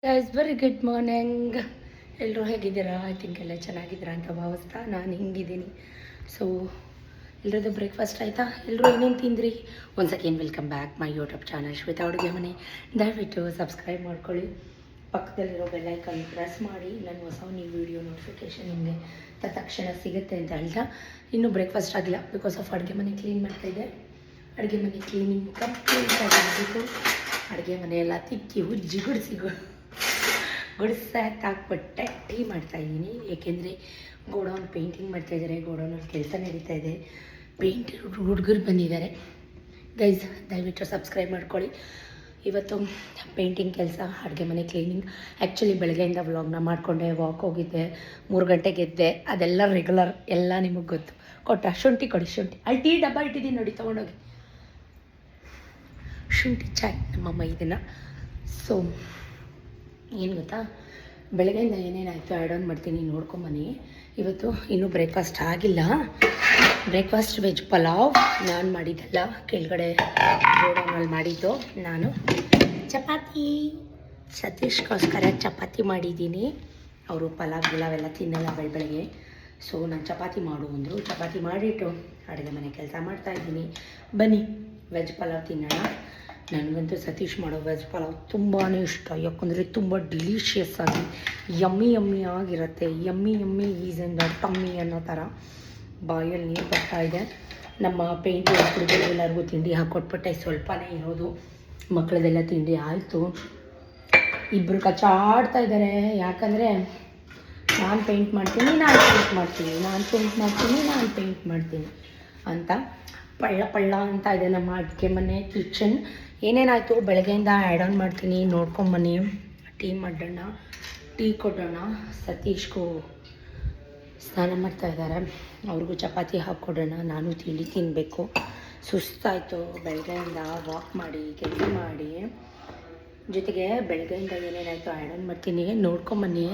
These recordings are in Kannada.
Guys very good morning. ಎಲ್ಲರೂ ಹೇಗಿದ್ದೀರಾ? ಐ ಥಿಂಕ್ ಎಲ್ಲ ಚೆನ್ನಾಗಿದ್ದೀರಾ ಅಂತ ಭಾವಿಸ್ತಾ ನಾನು ಹಿಂಗಿದ್ದೀನಿ. ಸೊ ಎಲ್ಲರದ್ದು ಬ್ರೇಕ್ಫಾಸ್ಟ್ ಆಯಿತಾ? ಎಲ್ಲರೂ ಏನೇನು ತಿಂದ್ರಿ? ಒಂದು second, welcome back my YouTube channel Shweta ಅಡುಗೆ ಮನೆ. ದಯವಿಟ್ಟು ಸಬ್ಸ್ಕ್ರೈಬ್ ಮಾಡ್ಕೊಳ್ಳಿ, ಪಕ್ಕದಲ್ಲಿರೋ ಬೆಲ್ಲೈಕನ್ ಪ್ರೆಸ್ ಮಾಡಿ. ನನ್ನ ಹೊಸ ನೀವು ವೀಡಿಯೋ ನೋಟಿಫಿಕೇಷನ್ ನಿಮಗೆ ತಕ್ಷಣ ಸಿಗುತ್ತೆ ಅಂತ ಹೇಳ್ತಾ, ಇನ್ನೂ ಬ್ರೇಕ್ಫಾಸ್ಟ್ ಆಗಿಲ್ಲ ಬಿಕಾಸ್ ಆಫ್ ಅಡುಗೆ ಮನೆ ಕ್ಲೀನ್ ಮಾಡ್ತಾಯಿದ್ದೆ. ಅಡುಗೆ ಮನೆ ಕ್ಲೀನಿಂಗ್ ಕಂಪ್ಲೀಟ್ ಆಗಿರಬೇಕು. ಅಡುಗೆ ಮನೆಯೆಲ್ಲ ತಿಕ್ಕಿ ಉಜ್ಜಿ ಗುಡಿಸಾಕ್ಬಿಟ್ಟೆ ಟೀ ಮಾಡ್ತಾಯಿದ್ದೀನಿ. ಏಕೆಂದರೆ ಗೋಡೌನ್ ಪೇಂಟಿಂಗ್ ಮಾಡ್ತಾಯಿದ್ದಾರೆ, ಗೋಡೌನಲ್ಲಿ ಕೆಲಸ ನಡೀತಾ ಇದೆ, ಪೇಂಟ್ ಹುಡುಗರು ಬಂದಿದ್ದಾರೆ. ಗೈಸ್ ದಯವಿಟ್ಟು ಸಬ್ಸ್ಕ್ರೈಬ್ ಮಾಡ್ಕೊಳ್ಳಿ. ಇವತ್ತು ಪೇಂಟಿಂಗ್ ಕೆಲಸ, ಅಡುಗೆ ಮನೆ ಕ್ಲೀನಿಂಗ್. ಆ್ಯಕ್ಚುಲಿ ಬೆಳಗ್ಗೆಯಿಂದ ವ್ಲಾಗ್ನ ಮಾಡಿಕೊಂಡೆ, ವಾಕ್ ಹೋಗಿದ್ದೆ, 3 ಗಂಟೆಗೆ ಎದ್ದೆ. ಅದೆಲ್ಲ ರೆಗ್ಯುಲರ್, ಎಲ್ಲ ನಿಮಗೆ ಗೊತ್ತು. ಶುಂಠಿ ಕೊಡಿ, ಶುಂಠಿ ಅಲ್ಲಿ ಟೀ ಡಬ್ಬ ಇಟ್ಟಿದ್ದೀನಿ ನೋಡಿ, ತೊಗೊಂಡೋಗಿ. ಶುಂಠಿ ಚಾಯ್ ನಮ್ಮಮ್ಮ ಇದನ್ನು. ಸೊ ಏನು ಗೊತ್ತಾ, ಬೆಳಗ್ಗೆಯಿಂದ ಏನೇನಾಯಿತು ಆ್ಯಡ್ ಆನ್ ಮಾಡ್ತೀನಿ, ನೋಡ್ಕೊಂಬನ್ನಿ. ಇವತ್ತು ಇನ್ನೂ ಬ್ರೇಕ್ಫಾಸ್ಟ್ ಆಗಿಲ್ಲ. ಬ್ರೇಕ್ಫಾಸ್ಟ್ ವೆಜ್ ಪಲಾವ್ ನಾನು ಮಾಡಿದ್ದಲ್ಲ, ಕೆಳಗಡೆ ಗೋಡೌನಲ್ಲಿ ಮಾಡಿದ್ದು. ನಾನು ಚಪಾತಿ, ಸತೀಶ್ಗೋಸ್ಕರ ಚಪಾತಿ ಮಾಡಿದ್ದೀನಿ. ಅವರು ಪಲಾವ್ ಗಿಲಾವೆಲ್ಲ ತಿನ್ನಲ್ಲ ಬೆಳಗ್ಗೆ. ಸೊ ನಾನು ಚಪಾತಿ ಮಾಡು ಅಂದರು, ಚಪಾತಿ ಮಾಡಿಟ್ಟು ಅಡುಗೆ ಮನೆ ಕೆಲಸ ಮಾಡ್ತಾಯಿದ್ದೀನಿ. ಬನ್ನಿ ವೆಜ್ ಪಲಾವ್ ತಿನ್ನೋಣ. ನನಗಂತೂ ಸತೀಶ್ ಮಾಡೋ ವೆಜ್ ಪಲಾವ್ ತುಂಬಾ ಇಷ್ಟ. ಯಾಕಂದರೆ ತುಂಬ ಡಿಲಿಷಿಯಸ್ ಆಗಿ ಯಮ್ಮಿ ಆಗಿರುತ್ತೆ. Yummy is in the tummy ಅನ್ನೋ ಥರ ಬಾಯಲ್ಲಿ ನೀರು ಬರ್ತಾಯಿದೆ. ನಮ್ಮ ಪೇಂಟ್ ಹುಡುಗರು ಎಲ್ಲರಿಗೂ ತಿಂಡಿ ಹಾಕ್ಕೊಟ್ಬಿಟ್ಟೆ, ಸ್ವಲ್ಪನೇ ಇರೋದು. ಮಕ್ಕಳದೆಲ್ಲ ತಿಂಡಿ ಆಯಿತು. ಇಬ್ಬರು ಕಚ್ಚಾಡ್ತಾ ಇದ್ದಾರೆ. ಯಾಕಂದರೆ ನಾನು ಪೇಂಟ್ ಮಾಡ್ತೀನಿ, ನಾನು ಪೇಂಟ್ ಮಾಡ್ತೀನಿ ಅಂತ ಪಳ್ಳ ಅಂತ ಇದೆ ನಮ್ಮ ಅಡುಗೆ ಮನೆ ಕಿಚನ್. ಏನೇನಾಯಿತು ಬೆಳಗ್ಗೆಯಿಂದ ಆ್ಯಡ್ ಆನ್ ಮಾಡ್ತೀನಿ, ನೋಡ್ಕೊಂಬನ್ನಿ. ಟೀ ಮಾಡೋಣ, ಟೀ ಕೊಡೋಣ. ಸತೀಶ್ಗೂ ಸ್ನಾನ ಮಾಡ್ತಾಯಿದ್ದಾರೆ, ಅವ್ರಿಗೂ ಚಪಾತಿ ಹಾಕ್ಕೊಡೋಣ. ನಾನು ತಿಂಡಿ ತಿನ್ನಬೇಕು. ಸುಸ್ತಾಯಿತು ಬೆಳಗ್ಗೆಯಿಂದ ವಾಕ್ ಮಾಡಿ, ಕೆಲಸ ಮಾಡಿ. ಜೊತೆಗೆ ಬೆಳಗ್ಗೆಯಿಂದ ಏನೇನಾಯಿತು ಆ್ಯಡ್ ಆನ್ ಮಾಡ್ತೀನಿ, ನೋಡ್ಕೊಂಬನ್ನಿ.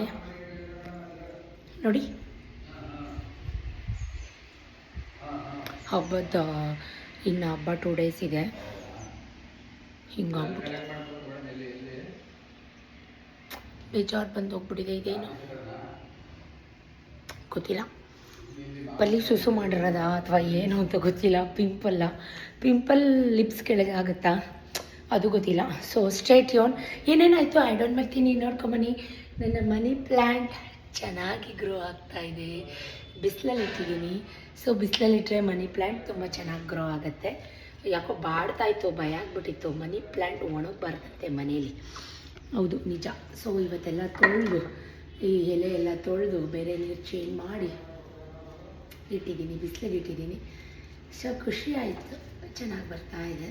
ನೋಡಿ, ಹಬ್ಬದ ಇನ್ನು ಹಬ್ಬ 2 ಡೇಸ್ ಇದೆ. ಹಿಂಗಾಗ್ಬಿಟ್ಟಿದೆ, ಬೇಜಾರು ಬಂದು ಹೋಗ್ಬಿಟ್ಟಿದೆ. ಇದೇನು ಗೊತ್ತಿಲ್ಲ, ಪಲ್ಲಿ ಸುಸು ಮಾಡಿರೋದ ಅಥವಾ ಏನು ಅಂತ ಗೊತ್ತಿಲ್ಲ. ಪಿಂಪಲ್ ಲಿಪ್ಸ್ ಕೆಳಗೆ ಆಗುತ್ತಾ ಅದು ಗೊತ್ತಿಲ್ಲ. ಸೊ ಸ್ಟ್ರೇಟ್ ಯೋನ್ ಏನೇನಾಯಿತು ಆ್ಯಡ್ ಆನ್ ಮಾಡ್ತೀನಿ, ನೋಡ್ಕೊಂಬನ್ನಿ. ನನ್ನ ಮನಿ ಪ್ಲ್ಯಾಂಟ್ ಚೆನ್ನಾಗಿ ಗ್ರೋ ಆಗ್ತಾಯಿದೆ. ಬಿಸಿಲಲ್ಲಿ ಇಟ್ಟಿದ್ದೀನಿ. ಸೊ ಬಿಸಿಲಲ್ಲಿಟ್ಟರೆ ಮನಿ ಪ್ಲ್ಯಾಂಟ್ ತುಂಬ ಚೆನ್ನಾಗಿ ಗ್ರೋ ಆಗುತ್ತೆ. ಯಾಕೋ ಬಾಡ್ತಾಯಿತ್ತು, ಭಯ ಆಗ್ಬಿಟ್ಟಿತ್ತು. ಮನಿ ಪ್ಲ್ಯಾಂಟ್ ಒಣಗಬಾರ್ದಂತೆ ಮನೇಲಿ, ಹೌದು ನಿಜ. ಸೊ ಇವತ್ತೆಲ್ಲ ತೊಳೆದು, ಈ ಎಲೆ ಎಲ್ಲ ತೊಳೆದು ಬೇರೆ ನೀರು ಚೇಂಜ್ ಮಾಡಿ ಇಟ್ಟಿದ್ದೀನಿ, ಬಿಸಿಲಿಗೆ ಇಟ್ಟಿದ್ದೀನಿ. ಸೊ ಖುಷಿ ಆಯಿತು, ಚೆನ್ನಾಗಿ ಬರ್ತಾಯಿದೆ.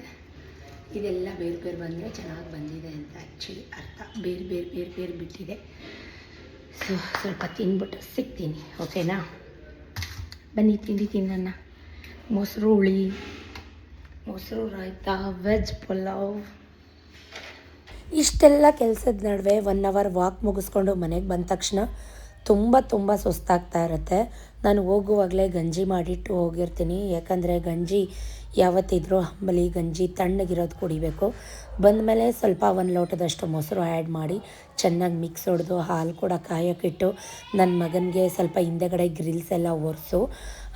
ಇದೆಲ್ಲ ಬೇರೆ ಬಂದರೆ ಚೆನ್ನಾಗಿ ಬಂದಿದೆ ಅಂತ ಆ್ಯಕ್ಚುಲಿ ಅರ್ಥ. ಬೇರೆ ಬಿಟ್ಟಿದೆ. ಸೊ ಸ್ವಲ್ಪ ತಿಂದ್ಬಿಟ್ಟು ಸಿಗ್ತೀನಿ, ಓಕೆನಾ? ಬನ್ನಿ ತಿಂಡಿ ತಿನ್ನೋಣ. ಮೊಸರು ಹುಳಿ, ಮೊಸರು ರಾಯ್ತ, ವೆಜ್ ಪಲಾವ್. ಇಷ್ಟೆಲ್ಲ ಕೆಲಸದ ನಡುವೆ 1 ಅವರ್ ವಾಕ್ ಮುಗಿಸ್ಕೊಂಡು ಮನೆಗೆ ಬಂದ ತಕ್ಷಣ ತುಂಬ ಸುಸ್ತಾಗ್ತಾ ಇರುತ್ತೆ. ನಾನು ಹೋಗುವಾಗಲೇ ಗಂಜಿ ಮಾಡಿಟ್ಟು ಹೋಗಿರ್ತೀನಿ. ಯಾಕಂದರೆ ಗಂಜಿ ಯಾವತ್ತಿದ್ರೂ ಹಂಬಲಿ ಗಂಜಿ ತಣ್ಣಗಿರೋದು ಕುಡಿಬೇಕು. ಬಂದಮೇಲೆ ಸ್ವಲ್ಪ 1 ಲೋಟದಷ್ಟು ಮೊಸರು ಆ್ಯಡ್ ಮಾಡಿ ಚೆನ್ನಾಗಿ ಮಿಕ್ಸ್ ಹೊಡೆದು ಹಾಲು ಕೂಡ ಕಾಯೋಕ್ಕಿಟ್ಟು, ನನ್ನ ಮಗನಿಗೆ ಸ್ವಲ್ಪ ಹಿಂದೆಗಡೆ ಗ್ರಿಲ್ಸ್ ಎಲ್ಲ ಒರೆಸು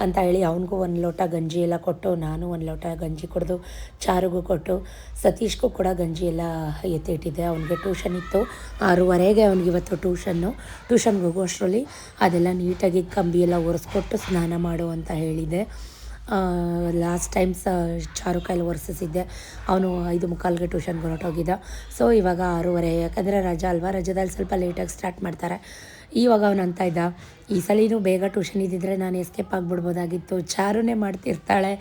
ಅಂತ ಹೇಳಿ ಅವನಿಗೂ 1 ಲೋಟ ಗಂಜಿ ಎಲ್ಲ ಕೊಟ್ಟು, ನಾನು 1 ಲೋಟ ಗಂಜಿ ಕುಡಿದು ಚಾರುಗೂ ಕೊಟ್ಟು, ಸತೀಶ್ಗೂ ಕೂಡ ಗಂಜಿ ಎಲ್ಲ ಎತ್ತಿಟ್ಟಿದ್ದೆ. ಅವನಿಗೆ ಟ್ಯೂಷನ್ ಇತ್ತು 6:30ಗೆ ಅವನಿಗೆ ಇವತ್ತು ಟ್ಯೂಷನ್ಗೆ ಹೋಗೋಷ್ಟರಲ್ಲಿ ಅದೆಲ್ಲ ನೀಟಾಗಿ ಕಂಬಿ ಎಲ್ಲ ಒರೆಸ್ಕೊಟ್ಟು ಸ್ನಾನ ಮಾಡು ಅಂತ ಹೇಳಿದೆ. ಲಾಸ್ಟ್ ಟೈಮ್ಸ್ ಚಾರು ಕೈಲಿ ಒರೆಸಿದ್ದೆ. ಅವನು 5:45ಗೆ ಟ್ಯೂಷನ್ಗೆ ಹೊರಟೋಗಿದ್ದ. ಸೊ ಇವಾಗ 6:30, ಯಾಕಂದರೆ ರಜಾ ಅಲ್ವಾ, ರಜಾದಲ್ಲಿ ಸ್ವಲ್ಪ ಲೇಟಾಗಿ ಸ್ಟಾರ್ಟ್ ಮಾಡ್ತಾರೆ. ಇವಾಗ ಅವನು ಅಂತ ಇದ್ದ, ಈ ಸಲಿನೂ ಬೇಗ ಟ್ಯೂಷನ್ ಇದ್ದಿದ್ರೆ ನಾನು ಎಸ್ಕೇಪ್ ಆಗಿಬಿಡ್ಬೋದಾಗಿತ್ತು, ಚಾರುನೇ ಮಾಡ್ತಿರ್ತಾಳೆ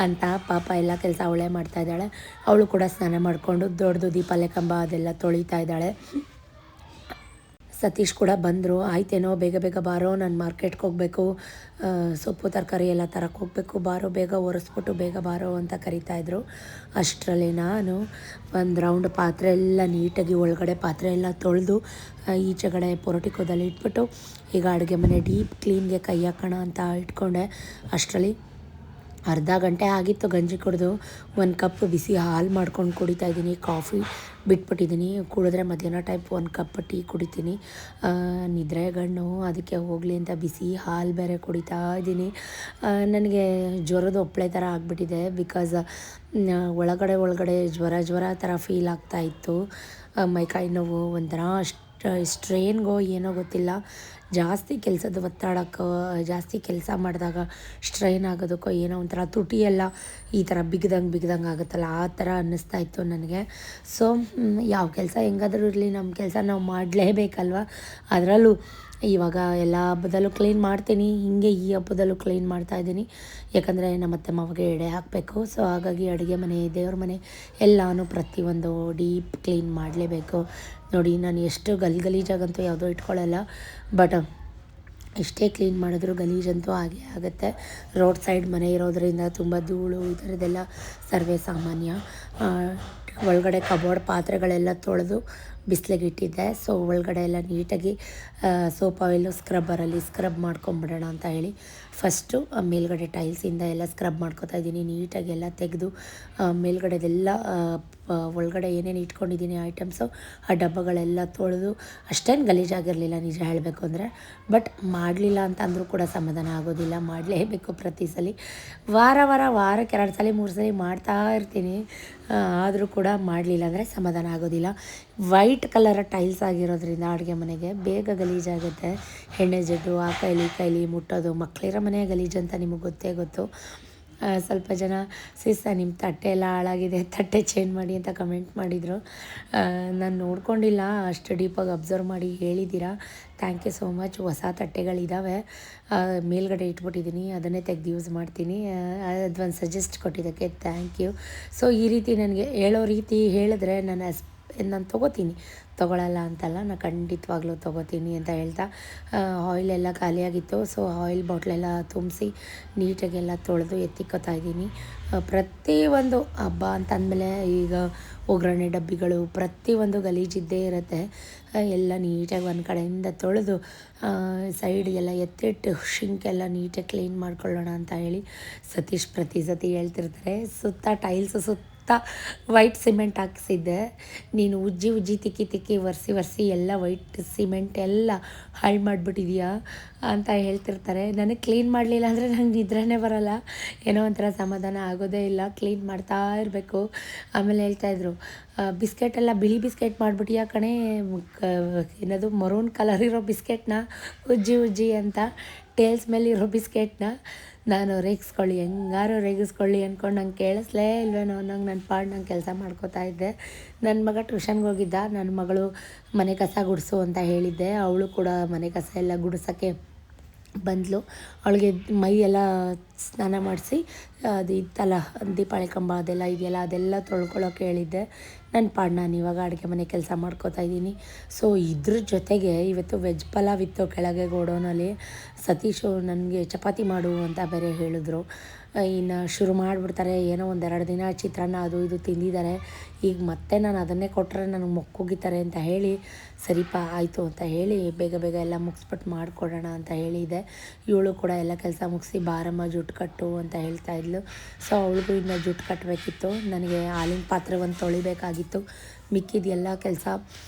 ಅಂತ. ಪಾಪ ಎಲ್ಲ ಕೆಲಸ ಅವಳೇ ಮಾಡ್ತಾಯಿದ್ದಾಳೆ. ಅವಳು ಕೂಡ ಸ್ನಾನ ಮಾಡಿಕೊಂಡು ದೊಡ್ಡದು ದೀಪಾಲೆ ಕಂಬ ಅದೆಲ್ಲ ತೊಳಿತಾ ಇದ್ದಾಳೆ. ಸತೀಶ್ ಕೂಡ ಬಂದರು. ಆಯ್ತೇನೋ, ಬೇಗ ಬಾರೋ, ನಾನು ಮಾರ್ಕೆಟ್ಗೆ ಹೋಗಬೇಕು, ಸೊಪ್ಪು ತರಕಾರಿ ಎಲ್ಲ ತರಕ್ಕೆ ಹೋಗಬೇಕು, ಬಾರೋ ಬೇಗ ಒರೆಸ್ಬಿಟ್ಟು ಬೇಗ ಬಾರೋ ಅಂತ ಕರಿತಾಯಿದ್ರು. ಅಷ್ಟರಲ್ಲಿ ನಾನು ಒಂದು ರೌಂಡ್ ಪಾತ್ರೆ ಎಲ್ಲ ನೀಟಾಗಿ ಒಳಗಡೆ ಪಾತ್ರೆ ಎಲ್ಲ ತೊಳೆದು ಈಚೆಗಡೆ ಪೊರಟಿಕೋದಲ್ಲಿ ಇಟ್ಬಿಟ್ಟು ಈಗ ಅಡುಗೆ ಮನೆ ಡೀಪ್ ಕ್ಲೀನ್ಗೆ ಕೈ ಹಾಕೋಣ ಅಂತ ಇಟ್ಕೊಂಡೆ. ಅಷ್ಟರಲ್ಲಿ ಅರ್ಧ ಗಂಟೆ ಆಗಿತ್ತು ಗಂಜಿ ಕುಡಿದು. ಒಂದು ಕಪ್ ಬಿಸಿ ಹಾಲು ಮಾಡ್ಕೊಂಡು ಕುಡಿತಾಯಿದ್ದೀನಿ. ಕಾಫಿ ಬಿಟ್ಬಿಟ್ಟಿದ್ದೀನಿ. ಕುಡಿದ್ರೆ ಮಧ್ಯಾಹ್ನ ಟೈಪ್ 1 ಕಪ್ ಟೀ ಕುಡಿತೀನಿ. ನಿದ್ರೆಗಣ್ಣು, ಅದಕ್ಕೆ ಹೋಗಲಿ ಅಂತ ಬಿಸಿ ಹಾಲು ಬೇರೆ ಕುಡಿತಾ ಇದ್ದೀನಿ. ನನಗೆ ಜ್ವರದ ಒಪ್ಪಳೆ ಥರ ಆಗಿಬಿಟ್ಟಿದೆ. ಬಿಕಾಸ್ ಒಳಗಡೆ ಜ್ವರ ಥರ ಫೀಲ್ ಆಗ್ತಾಯಿತ್ತು. ಮೈಕೈ ನೋವು ಒಂಥರ ಸ್ಟ್ರೇನ್ಗೋ ಏನೋ ಗೊತ್ತಿಲ್ಲ. ಜಾಸ್ತಿ ಕೆಲಸದ ಒತ್ತಡಕ್ಕೋ, ಜಾಸ್ತಿ ಕೆಲಸ ಮಾಡಿದಾಗ ಸ್ಟ್ರೈನ್ ಆಗೋದಕ್ಕೋ ಏನೋ ಒಂಥರ ತುಟಿ ಎಲ್ಲ ಈ ಥರ ಬಿಗ್ದಂಗೆ ಆಗುತ್ತಲ್ಲ, ಆ ಥರ ಅನ್ನಿಸ್ತಾ ಇತ್ತು ನನಗೆ. ಸೊ ಯಾವ ಕೆಲಸ ಹೆಂಗಾದರೂ ಇರಲಿ, ನಮ್ಮ ಕೆಲಸ ನಾವು ಮಾಡಲೇಬೇಕಲ್ವ. ಅದರಲ್ಲೂ ಇವಾಗ ಎಲ್ಲ ಹಬ್ಬದಲ್ಲೂ ಕ್ಲೀನ್ ಮಾಡ್ತೀನಿ. ಹೀಗೆ ಈ ಹಬ್ಬದಲ್ಲೂ ಕ್ಲೀನ್ ಮಾಡ್ತಾಯಿದ್ದೀನಿ. ಯಾಕಂದರೆ ನಮ್ಮ ಅತ್ತೆ ಮಾವಗೆ ಎಡೆ ಹಾಕಬೇಕು. ಸೊ ಹಾಗಾಗಿ ಅಡುಗೆ ಮನೆ, ದೇವ್ರ ಮನೆ ಎಲ್ಲನೂ ಪ್ರತಿಯೊಂದು ಡೀಪ್ ಕ್ಲೀನ್ ಮಾಡಲೇಬೇಕು. ನೋಡಿ, ನಾನು ಎಷ್ಟು ಗಲೀಜಾಗಂತೂ ಯಾವುದೋ ಇಟ್ಕೊಳ್ಳಲ್ಲ. ಬಟ್ ಎಷ್ಟೇ ಕ್ಲೀನ್ ಮಾಡಿದ್ರೂ ಗಲೀಜಂತೂ ಆಗೇ ಆಗುತ್ತೆ. ರೋಡ್ ಸೈಡ್ ಮನೆ ಇರೋದರಿಂದ ತುಂಬ ಧೂಳು ಈ ಥರದ್ದೆಲ್ಲ ಸರ್ವೇ ಸಾಮಾನ್ಯ. ಒಳಗಡೆ ಕಬೋರ್ಡ್ ಪಾತ್ರೆಗಳೆಲ್ಲ ತೊಳೆದು ಬಿಸಿಲಿಗೆ ಇಟ್ಟಿದ್ದೆ. ಸೊ ಒಳಗಡೆ ಎಲ್ಲ ನೀಟಾಗಿ ಸೋಪ್ ಆಯಿಲು ಸ್ಕ್ರಬ್ಬರಲ್ಲಿ ಸ್ಕ್ರಬ್ ಮಾಡ್ಕೊಂಬಿಡೋಣ ಅಂತ ಹೇಳಿ ಫಸ್ಟು ಮೇಲ್ಗಡೆ ಟೈಲ್ಸಿಂದ ಎಲ್ಲ ಸ್ಕ್ರಬ್ ಮಾಡ್ಕೊತಾ ಇದ್ದೀನಿ. ನೀಟಾಗಿ ಎಲ್ಲ ತೆಗೆದು ಮೇಲ್ಗಡೆದೆಲ್ಲ ಒಳಗಡೆ ಏನೇನು ಇಟ್ಕೊಂಡಿದ್ದೀನಿ ಐಟಮ್ಸು, ಆ ಡಬ್ಬಗಳೆಲ್ಲ ತೊಳೆದು. ಅಷ್ಟೇನು ಗಲೀಜಾಗಿರಲಿಲ್ಲ ನಿಜ ಹೇಳಬೇಕು ಅಂದರೆ. ಬಟ್ ಮಾಡಲಿಲ್ಲ ಅಂತ ಅಂದರೂ ಕೂಡ ಸಮಾಧಾನ ಆಗೋದಿಲ್ಲ, ಮಾಡಲೇಬೇಕು ಪ್ರತಿ ಸಲ. ವಾರಕ್ಕೆ 2 ಸಲ 3 ಸಲ ಮಾಡ್ತಾ ಇರ್ತೀನಿ. ಆದರೂ ಕೂಡ ಮಾಡಲಿಲ್ಲ ಅಂದರೆ ಸಮಾಧಾನ ಆಗೋದಿಲ್ಲ. ವೈಟ್ ಕಲರ್ ಟೈಲ್ಸ್ ಆಗಿರೋದ್ರಿಂದ ಅಡುಗೆ ಮನೆಗೆ ಬೇಗ ಗಲೀಜಾಗುತ್ತೆ. ಎಣ್ಣೆ ಜಿಡ್ಡು ಆ ಕೈಲಿ ಮುಟ್ಟೋದು. ಮಕ್ಕಳಿರೋ ಮನೆ ಗಲೀಜು ಅಂತ ನಿಮಗೆ ಗೊತ್ತೇ ಗೊತ್ತು. ಸ್ವಲ್ಪ ಜನ ನಿಮ್ಮ ತಟ್ಟೆ ಎಲ್ಲ ಹಾಳಾಗಿದೆ, ತಟ್ಟೆ ಚೇಂಜ್ ಮಾಡಿ ಅಂತ ಕಮೆಂಟ್ ಮಾಡಿದರು. ನಾನು ನೋಡ್ಕೊಂಡಿಲ್ಲ, ಅಷ್ಟು ಡೀಪಾಗಿ ಅಬ್ಸರ್ವ್ ಮಾಡಿ ಹೇಳಿದ್ದೀರಾ. Thank you so much. ಹೊಸ ತಟ್ಟೆಗಳಿದ್ದಾವೆ, ಮೇಲ್ಗಡೆ ಇಟ್ಬಿಟ್ಟಿದ್ದೀನಿ, ಅದನ್ನೇ ತೆಗೆದು ಯೂಸ್ ಮಾಡ್ತೀನಿ. ಅದೊಂದು ಸಜೆಸ್ಟ್ ಕೊಟ್ಟಿದ್ದಕ್ಕೆ ಥ್ಯಾಂಕ್ ಯು. ಸೊ ಈ ರೀತಿ ನನಗೆ ಹೇಳೋ ರೀತಿ ಹೇಳಿದ್ರೆ ನಾನು ತೊಗೊಳಲ್ಲ ಅಂತಲ್ಲ, ನಾನು ಖಂಡಿತವಾಗ್ಲೂ ತೊಗೋತೀನಿ ಅಂತ ಹೇಳ್ತಾ ಆಯಿಲೆಲ್ಲ ಖಾಲಿಯಾಗಿತ್ತು. ಸೊ ಆಯಿಲ್ ಬಾಟ್ಲೆಲ್ಲ ತುಂಬಿಸಿ ನೀಟಾಗೆಲ್ಲ ತೊಳೆದು ಎತ್ತಿಕ್ಕೋತಾ ಇದ್ದೀನಿ. ಪ್ರತಿಯೊಂದು ಹಬ್ಬ ಅಂತಂದಮೇಲೆ ಈಗ ಒಗ್ಗರಣೆ ಡಬ್ಬಿಗಳು ಪ್ರತಿಯೊಂದು ಗಲೀಜಿದ್ದೇ ಇರುತ್ತೆ. ಎಲ್ಲ ನೀಟಾಗಿ ಒಂದು ಕಡೆಯಿಂದ ತೊಳೆದು ಸೈಡ್ಗೆಲ್ಲ ಎತ್ತಿಟ್ಟು ಶಿಂಕೆಲ್ಲ ನೀಟಾಗಿ ಕ್ಲೀನ್ ಮಾಡ್ಕೊಳ್ಳೋಣ ಅಂತ ಹೇಳಿ ಸತೀಶ್ ಪ್ರತಿ ಸತಿ ಹೇಳ್ತಿರ್ತಾರೆ. ಟೈಲ್ಸ್ ಸುತ್ತ ವೈಟ್ ಸಿಮೆಂಟ್ ಹಾಕಿಸಿದ್ದೆ, ನೀನು ಉಜ್ಜಿ ತಿಕ್ಕಿ ಒರೆಸಿ ಎಲ್ಲ ವೈಟ್ ಸಿಮೆಂಟ್ ಎಲ್ಲ ಹಾಳು ಮಾಡಿಬಿಟ್ಟಿದೀಯಾ ಅಂತ ಹೇಳ್ತಿರ್ತಾರೆ. ನನಗೆ ಕ್ಲೀನ್ ಮಾಡಲಿಲ್ಲ ಅಂದರೆ ನಂಗೆ ನಿದ್ರೆನೇ ಬರೋಲ್ಲ, ಏನೋ ಒಂಥರ ಸಮಾಧಾನ ಆಗೋದೇ ಇಲ್ಲ. ಕ್ಲೀನ್ ಮಾಡ್ತಾ ಇರಬೇಕು. ಆಮೇಲೆ ಹೇಳ್ತಾಯಿದ್ರು, ಬಿಸ್ಕೆಟೆಲ್ಲ ಬಿಳಿ ಬಿಸ್ಕೆಟ್ ಮಾಡಿಬಿಟ್ಟಿಯಾ ಕಣೆ, ಏನದು ಮರೂನ್ ಕಲರ್ ಇರೋ ಬಿಸ್ಕೆಟ್ನ ಉಜ್ಜಿ ಅಂತ, ಟೇಲ್ಸ್ ಮೇಲೆ ಇರೋ ಬಿಸ್ಕೆಟ್ನ ನಾನು ಹೆಂಗಾರು ರೇಗಿಸ್ಕೊಳ್ಳಿ ಅಂದ್ಕೊಂಡು ನಂಗೆ ಕೇಳಿಸ್ಲೇ ಇಲ್ವೇನೋ ಅನ್ನೋಂಗೆ ನನ್ನ ಪಾಡು ನಂಗೆ ಕೆಲಸ ಮಾಡ್ಕೋತಾ ಇದ್ದೆ. ನನ್ನ ಮಗ ಟ್ಯೂಷನ್ಗೆ ಹೋಗಿದ್ದ. ನನ್ನ ಮಗಳು ಮನೆ ಕಸ ಗುಡಿಸು ಅಂತ ಹೇಳಿದ್ದೆ. ಅವಳು ಕೂಡ ಮನೆ ಕಸ ಎಲ್ಲ ಗುಡಿಸೋಕ್ಕೆ ಬಂದಳು. ಅವಳಿಗೆ ಮೈ ಎಲ್ಲ ಸ್ನಾನ ಮಾಡಿಸಿ ಅದು ಇತ್ತಲ್ಲ ದೀಪಾವಳಿ ಕಂಬ ಅದೆಲ್ಲ ಇದೆಯಲ್ಲ ಅದೆಲ್ಲ ತೊಳ್ಕೊಳ್ಳೋಕೆ ಹೇಳಿದ್ದೆ. ನನ್ನ ಪಾಡು ನಾನು ಇವಾಗ ಅಡುಗೆ ಮನೆ ಕೆಲಸ ಮಾಡ್ಕೋತಾ ಇದ್ದೀನಿ. ಸೊ ಇದ್ರ ಜೊತೆಗೆ ಇವತ್ತು ವೆಜ್ ಪಲಾವ್ ಇತ್ತು ಕೆಳಗೆ ಗೋಡೌನಲ್ಲಿ. ಸತೀಶು ನನಗೆ ಚಪಾತಿ ಮಾಡು ಅಂತ ಬೇರೆ ಹೇಳಿದ್ರು. ಇನ್ನು ಶುರು ಮಾಡಿಬಿಡ್ತಾರೆ. ಏನೋ 1-2 ದಿನ ಚಿತ್ರಾನ್ನ ಅದು ಇದು ತಿಂದಿದ್ದಾರೆ. ಈಗ ಮತ್ತೆ ನಾನು ಅದನ್ನೇ ಕೊಟ್ಟರೆ ನನಗೆ ಮೊಕ್ಕೋಗಿತಾರೆ ಅಂತ ಹೇಳಿ ಸರಿಪ ಆಯಿತು ಅಂತ ಹೇಳಿ ಬೇಗ ಎಲ್ಲ ಮುಗಿಸ್ಬಿಟ್ಟು ಮಾಡಿಕೊಡೋಣ ಅಂತ ಹೇಳಿದೆ. ಇವಳು ಕೂಡ ಎಲ್ಲ ಕೆಲಸ ಮುಗಿಸಿ ಬಾರಮ್ಮ ಜುಟ್ಟು ಕಟ್ಟು ಅಂತ ಹೇಳ್ತಾ ಇದ್ಲು. ಸೊ ಅವಳಿಗೂ ಇನ್ನು ಜುಟ್ಟು ಕಟ್ಟಬೇಕಿತ್ತು. ನನಗೆ ಹಾಲಿನ ಪಾತ್ರೆ ಒಂದು ತೊಳಿಬೇಕಾಗಿತ್ತು. ಮಿಕ್ಕಿದ ಎಲ್ಲ ಕೆಲಸ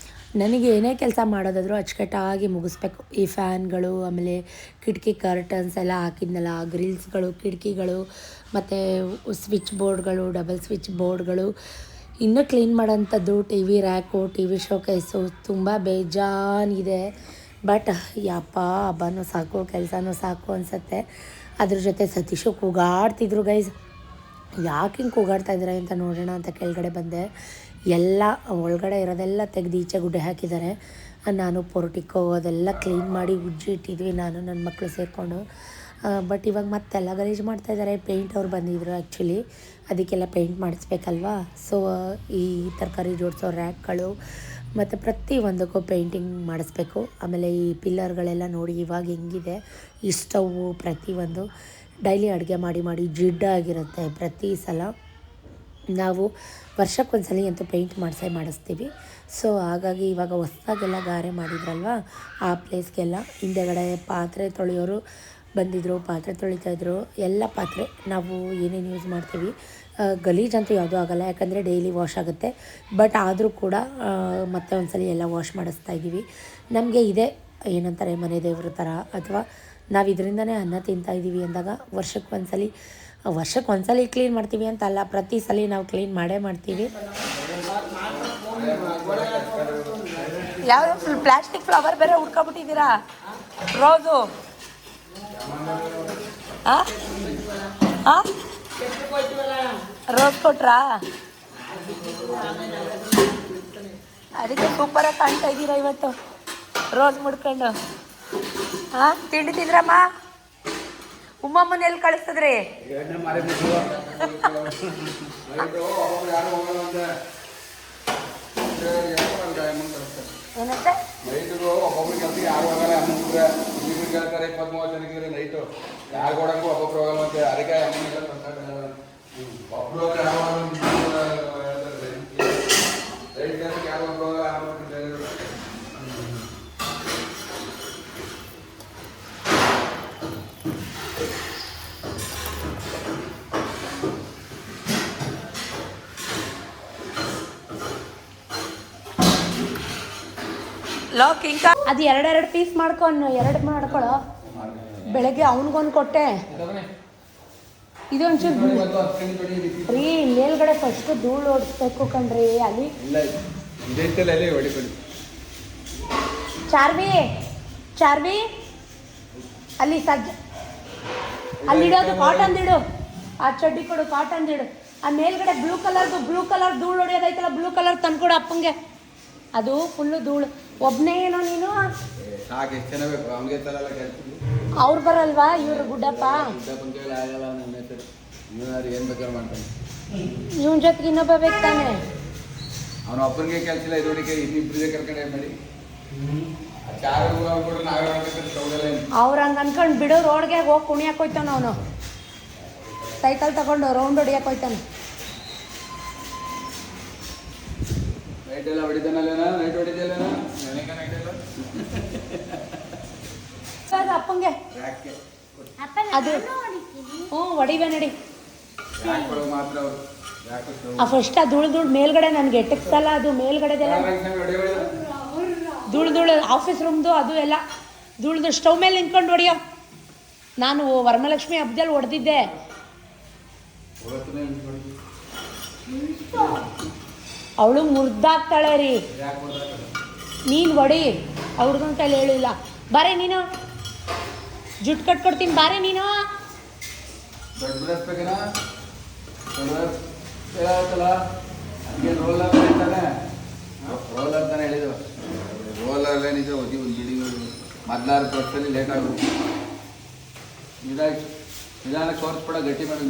ನನಗೆ ಏನೇ ಕೆಲಸ ಮಾಡೋದಾದರೂ ಅಚ್ಚುಕಟ್ಟಾಗಿ ಮುಗಿಸ್ಬೇಕು. ಈ ಫ್ಯಾನ್ಗಳು, ಆಮೇಲೆ ಕಿಟಕಿ ಕರ್ಟನ್ಸ್ ಎಲ್ಲ ಹಾಕಿದ್ನಲ್ಲ, ಗ್ರಿಲ್ಸ್ಗಳು, ಕಿಟಕಿಗಳು, ಮತ್ತು ಸ್ವಿಚ್ ಬೋರ್ಡ್ಗಳು, ಡಬಲ್ ಸ್ವಿಚ್ ಬೋರ್ಡ್ಗಳು, ಇನ್ನೂ ಕ್ಲೀನ್ ಮಾಡೋಂಥದ್ದು, T V rack, T V showcase ತುಂಬ ಬೇಜಾನಿದೆ. ಬಟ್ ಯಪ್ಪ ಹಬ್ಬನೂ ಸಾಕು, ಕೆಲಸನೂ ಸಾಕು ಅನಿಸುತ್ತೆ. ಅದ್ರ ಜೊತೆ ಸತೀಶು ಕೂಗಾಡ್ತಿದ್ರು. ಗೈಸ್ ಯಾಕೆ ಹಿಂಗೆ ಕೂಗಾಡ್ತಾ ಇದ್ದಾರೆ ಅಂತ ನೋಡೋಣ ಅಂತ ಕೆಳಗಡೆ ಬಂದೆ. ಎಲ್ಲ ಒಳಗಡೆ ಇರೋದೆಲ್ಲ ತೆಗೆದು ಈಚೆ ಗುಡ್ಡೆ ಹಾಕಿದ್ದಾರೆ. ನಾನು ಪೊರ್ಟಿಕೋ ಅದೆಲ್ಲ ಕ್ಲೀನ್ ಮಾಡಿ ಉಜ್ಜಿ ಇಟ್ಟಿದ್ವಿ, ನಾನು ನನ್ನ ಮಕ್ಕಳು ಸೇರಿಕೊಂಡು. ಬಟ್ ಇವಾಗ ಮತ್ತೆಲ್ಲ ಗಲೀಜು ಮಾಡ್ತಾಯಿದ್ದಾರೆ. ಪೇಂಟ್ ಅವ್ರು ಬಂದಿದ್ರು ಆ್ಯಕ್ಚುಲಿ, ಅದಕ್ಕೆಲ್ಲ ಪೇಂಟ್ ಮಾಡಿಸ್ಬೇಕಲ್ವಾ. ಸೊ ಈ ತರಕಾರಿ ಜೋಡಿಸೋ ರ್ಯಾಕ್ಗಳು ಮತ್ತು ಪ್ರತಿಯೊಂದಕ್ಕೂ ಪೇಂಟಿಂಗ್ ಮಾಡಿಸ್ಬೇಕು. ಆಮೇಲೆ ಈ ಪಿಲ್ಲರ್ಗಳೆಲ್ಲ ನೋಡಿ ಇವಾಗ ಹೆಂಗಿದೆ, ಈ ಸ್ಟವ್ವು ಪ್ರತಿಯೊಂದು ಡೈಲಿ ಅಡುಗೆ ಮಾಡಿ ಜಿಡ್ಡಾಗಿರುತ್ತೆ. ಪ್ರತಿ ಸಲ ನಾವು ವರ್ಷಕ್ಕೊಂದ್ಸಲ ಅಂತೂ ಪೇಂಟ್ ಮಾಡಿಸ್ತೀವಿ. ಸೊ ಹಾಗಾಗಿ ಇವಾಗ ಹೊಸ್ದಾಗೆಲ್ಲ ಗಾರೆ ಮಾಡಿದ್ರಲ್ವ, ಆ ಪ್ಲೇಸ್ಗೆಲ್ಲ ಹಿಂದೆಗಡೆ ಪಾತ್ರೆ ತೊಳೆಯೋರು ಬಂದಿದ್ದರು, ಪಾತ್ರೆ ತೊಳಿತಾಯಿದ್ರು. ಎಲ್ಲ ಪಾತ್ರೆ ನಾವು ಏನೇನು ಯೂಸ್ ಮಾಡ್ತೀವಿ, ಗಲೀಜಂತೂ ಯಾವುದೂ ಆಗೋಲ್ಲ, ಯಾಕಂದರೆ ಡೈಲಿ ವಾಶ್ ಆಗುತ್ತೆ. ಬಟ್ ಆದರೂ ಕೂಡ ಮತ್ತೆ ಒಂದ್ಸಲ ಎಲ್ಲ ವಾಶ್ ಮಾಡಿಸ್ತಾ ಇದ್ದೀವಿ. ನಮಗೆ ಇದೆ ಏನಂತಾರೆ ಮನೆ ದೇವ್ರ ಥರ, ಅಥವಾ ನಾವು ಇದರಿಂದನೇ ಅನ್ನ ತಿಂತಾಯಿದ್ದೀವಿ ಅಂದಾಗ ವರ್ಷಕ್ಕೆ ಒಂದ್ಸಲ ಕ್ಲೀನ್ ಮಾಡ್ತೀವಿ ಅಂತ ಅಲ್ಲ, ಪ್ರತಿ ಸಲ ನಾವು ಕ್ಲೀನ್ ಮಾಡೇ ಮಾಡ್ತೀವಿ. ಯಾವ ಪ್ಲಾಸ್ಟಿಕ್ ಫ್ಲವರ್ ಬೇರೆ ಹುಡ್ಕೊಬಿಟ್ಟಿದ್ದೀರಾ, ರೋಸು ರೋಸ್ ಕೊಟ್ರಾ? ಅದಕ್ಕೆ ಸೂಪರಾಗಿ ಕಾಣ್ತಾ ಇದ್ದೀರಾ ಇವತ್ತು ರೋಸ್ ಮುಡ್ಕೊಂಡು. ತಿಂಡಿ ತಿಂದ್ರಮ್ಮ? ಉಮ್ಮಮ್ಮನ ಎಲ್ಲಿ ಕಳಿಸಿದ್ರಿ? ಏನಂತೆ ಒಬ್ಬೊಬ್ರು ಕೆಲಸ ಯಾರು ಹೋಗಲ್ಲ, ಅಮ್ಮನಿಗೆ ಕೇಳ್ತಾರೆ 20-30 ಜನಕ್ಕೆ ನೈಟು ಯಾರು ಕೊಡಂಗೂ ಒಬ್ಬೊಬ್ರು ಹೋಗಲ್ಲ ಅಂತ. ಅದಕ್ಕೆ ಅಮ್ಮನಿಗೆಲ್ಲ ಒಬ್ರು ರೈಟ್ ಕೆಲಸಕ್ಕೆ ಯಾರು ಒಬ್ರು ಹೋಗಲ್ಲ. ಕಿಂಕ ಅದು 2 ಪೀಸ್ ಮಾಡ್ಕೊಂಡು 2 ಮಾಡ್ಕೊಳ್ಳೋ. ಬೆಳಗ್ಗೆ ಅವನಿಗೊಂದು ಕೊಟ್ಟೆ. ಇದೊಂಚೂರು ರೀ ಮೇಲ್ಗಡೆ ಫಸ್ಟ್ ಧೂಳು ಓಡಿಸ್ಬೇಕು ಕಣ್ರಿ. ಅಲ್ಲಿ ಚಾರ್ವಿ ಅಲ್ಲಿ ಅಲ್ಲಿಡೋದು ಕಾಟನ್ದಿಡು, ಆ ಚಡ್ಡಿ ಕೊಡು ಕಾಟನ್ದಿಡು. ಆ ಮೇಲ್ಗಡೆ ಬ್ಲೂ ಕಲರ್ ಧೂಳು ಹೊಡಿಯೋದೈತಲ್ಲ, ಬ್ಲೂ ಕಲರ್ ತಂದ್ಕೊಡು ಅಪ್ಪಂಗೆ. ಅದು ಫುಲ್ಲು ಧೂಳು. ಒಬ್ಬನೇ ಏನೋ ನೀನು? ಅವ್ರು ಬರಲ್ವಾ ಇವ್ರು ಗುಡ್ಡಪ್ಪ? ಇವನ್ ಜೊತೆಗೆ ಇನ್ನೊಬ್ಬ ಬೇಕು ತಾನೆ. ಅವನ ಅಪ್ಪನಿಗೆ ಕೆಲಸ ಇಲ್ಲ, ಇದೊಡಿಗೆ ಇನ್ನಿಬ್ಬರಿಗೆ ಕರ್ಕೊಂಡೆ ಮಾಡಿ ಅವ್ರು ಹಂಗೆ ಅನ್ಕೊಂಡು ಬಿಡು. ರೋಡ್ಗೆ ಹೋಗಿ ಕುಣಿಯಕ್ಕೆ ಹೋಯ್ತಾನ ಅವನು, ಸೈಕಲ್ ತಗೊಂಡು ರೌಂಡ್ ಹೊಡಿಯಕ್ಕೆ ಹೋಯ್ತಾನೆ. ನೈಟ್ ಎಲ್ಲ ಹೊಡಿತಾನಲ್ಲ, ನೈಟ್ ಹೊಡಿದಲ್ಲ ಅಪ್ಪಂಗೆ ಅದು ಹೊಡಿವೆ ನಡಿ. ಫಸ್ಟ್ ಆ ಧೂಳು ಮೇಲ್ಗಡೆ ನನಗೆ ಎಟಕ್ಸಲ್ಲ, ಅದು ಮೇಲ್ಗಡೆದೆಲ್ಲ ಧೂಳು ಆಫೀಸ್ ರೂಮ್ದು ಅದು ಎಲ್ಲ ಧೂಳ್ದು. ಸ್ಟವ್ ಮೇಲೆ ನಿಂತ್ಕೊಂಡು ಹೊಡಿಯೋ. ನಾನು ವರಮಲಕ್ಷ್ಮಿ ಹಬ್ಬದಲ್ಲಿ ಹೊಡೆದಿದ್ದೆ. ಅವಳು ಮುರ್ದಾಗ್ತಾಳೆ ರೀ. ನೀನು ಹೊಡಿ, ಅವ್ರಿಗೊಂದು ಕೈಲಿ ಹೇಳಿಲ್ಲ. ಬಾರೆ ನೀನು, ಜುಟ್ಟು ಕಟ್ಕೊಡ್ತೀನಿ ಬಾರೆ ನೀನು. ರೋಲರ್ಲೇ ನಿಜ ಒಂದು ಬಿಡಿ ಮೊದಲಾರು ವರ್ಷದಲ್ಲಿ ಲೇಟ್ ಆಗೋದು. ನಿಧಾನಕ್ಕೆ ತೋರಿಸ್ಬಿಡ, ಗಟ್ಟಿ ಮಾಡಿ.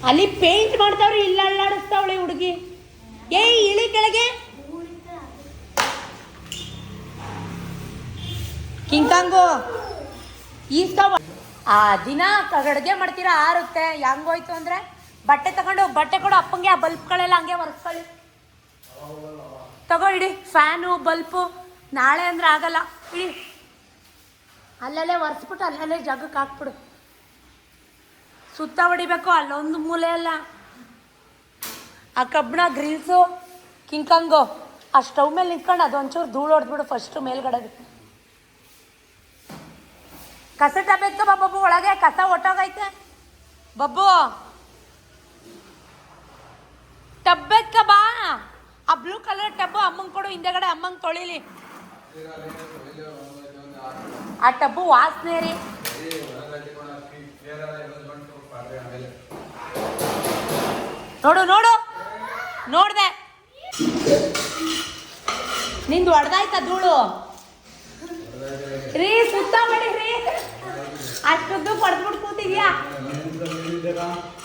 ಅಲ್ಲಿ ಪೇಂಟ್ ಮಾಡ್ತಾವ್ರಿ, ಇಲ್ಲ ಅಲ್ಲಾಡಿಸ್ತಾವಳಿ ಹುಡುಗಿ. ಇಳಿ ಕೆಳಗೆ. ಕಿಂಕಾಂಗು ಈ ಸ್ಟವ್ ಆ ದಿನ ಅಡುಗೆ ಮಾಡ್ತೀರಾ ಆರುತ್ತೆ. ಹೆಂಗೋಯ್ತು ಅಂದರೆ ಬಟ್ಟೆ ಕೊಡು ಅಪ್ಪಂಗೆ. ಆ ಬಲ್ಪ್ಗಳೆಲ್ಲ ಹಂಗೆ ಒರೆಸ್ಕೊಳ್ಳಿ. ತಗೋ ಇಡಿ ಫ್ಯಾನು ಬಲ್ಪು. ನಾಳೆ ಅಂದರೆ ಆಗಲ್ಲ, ಇಡಿ. ಅಲ್ಲಲ್ಲೇ ಒರೆಸ್ಬಿಟ್ಟು ಅಲ್ಲಲ್ಲೇ ಜಾಗಕ್ಕೆ ಹಾಕ್ಬಿಡು. ಸುತ್ತ ಹೊಡಿಬೇಕು, ಅಲ್ಲೊಂದು ಮೂಲೆ ಅಲ್ಲ. ಆ ಕಬ್ಬಣ ಗ್ರಿಲ್ಸು ಕಿಂಕಂಗು ಆ ಸ್ಟವ್ ಮೇಲೆ ನಿಂತ್ಕೊಂಡು ಅದೊಂಚೂರು ಧೂಳು ಹೊಡೆದ್ಬಿಡು ಫಸ್ಟು ಮೇಲ್ಗಡೆ. ಕಸ ಟಬ್ಬೆತ್ಕ ಬಬ್ಬು, ಒಳಗೆ ಕಸ ಒಟ್ಟೋಗೈತೆ ಬಬ್ಬು. ಟಬ್ಬೆತ್ಕ ಬಾ. ಆ ಬ್ಲೂ ಕಲರ್ ಟಬ್ಬು ಅಮ್ಮಂಗೆ ಕೊಡು, ಹಿಂದೆಗಡೆ ಅಮ್ಮಂಗೆ ತೊಳಿಲಿ. ಆ ಟಬ್ಬು ವಾಸನೆ ರೀ. ನೋಡ್ದೆ ನಿಂದು ಹೊಡೆದಾಯ್ತ ಧೂಳು ರೀ. ಸುತ್ತ ಮಾಡಿದ್ರಿ, ಅಷ್ಟುದ್ದು ಪಡ್ದ್ಬಿಟ್ಟು ಕೂತಿದ್ಯಾ.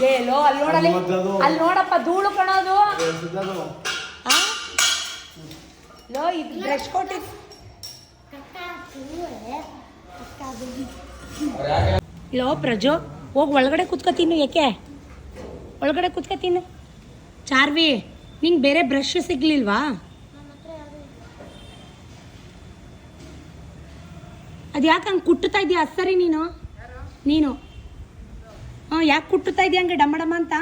ಏನೋ ಅಲ್ಲಿ ನೋಡಪ್ಪ ಧೂಳು ಕಣೋದು. ಲೋ ಇದು ಬ್ರಷ್ ಕೊಟ್ಟಿ. ಲೋ ಪ್ರಜೋ, ಹೋಗಿ ಒಳಗಡೆ ಕುತ್ಕೋತೀನಿ. ಯಾಕೆ ಒಳಗಡೆ ಕುತ್ಕೋತೀನಿ? ಚಾರ್ವಿ ನಿಂಗೆ ಬೇರೆ ಬ್ರಷ್ ಸಿಗ್ಲಿಲ್ವಾ? ಅದು ಯಾಕೆ ಹಂಗೆ ಕುಟ್ಟುತ್ತಾ ಇದೆಯಾ? ಸರಿ ನೀನು ಹಾಂ, ಯಾಕೆ ಕುಟ್ಟುತ್ತಾ ಇದೆಯಾ ಹಂಗೆ ಡಮ್ಮ ಡಮ್ಮ ಅಂತ?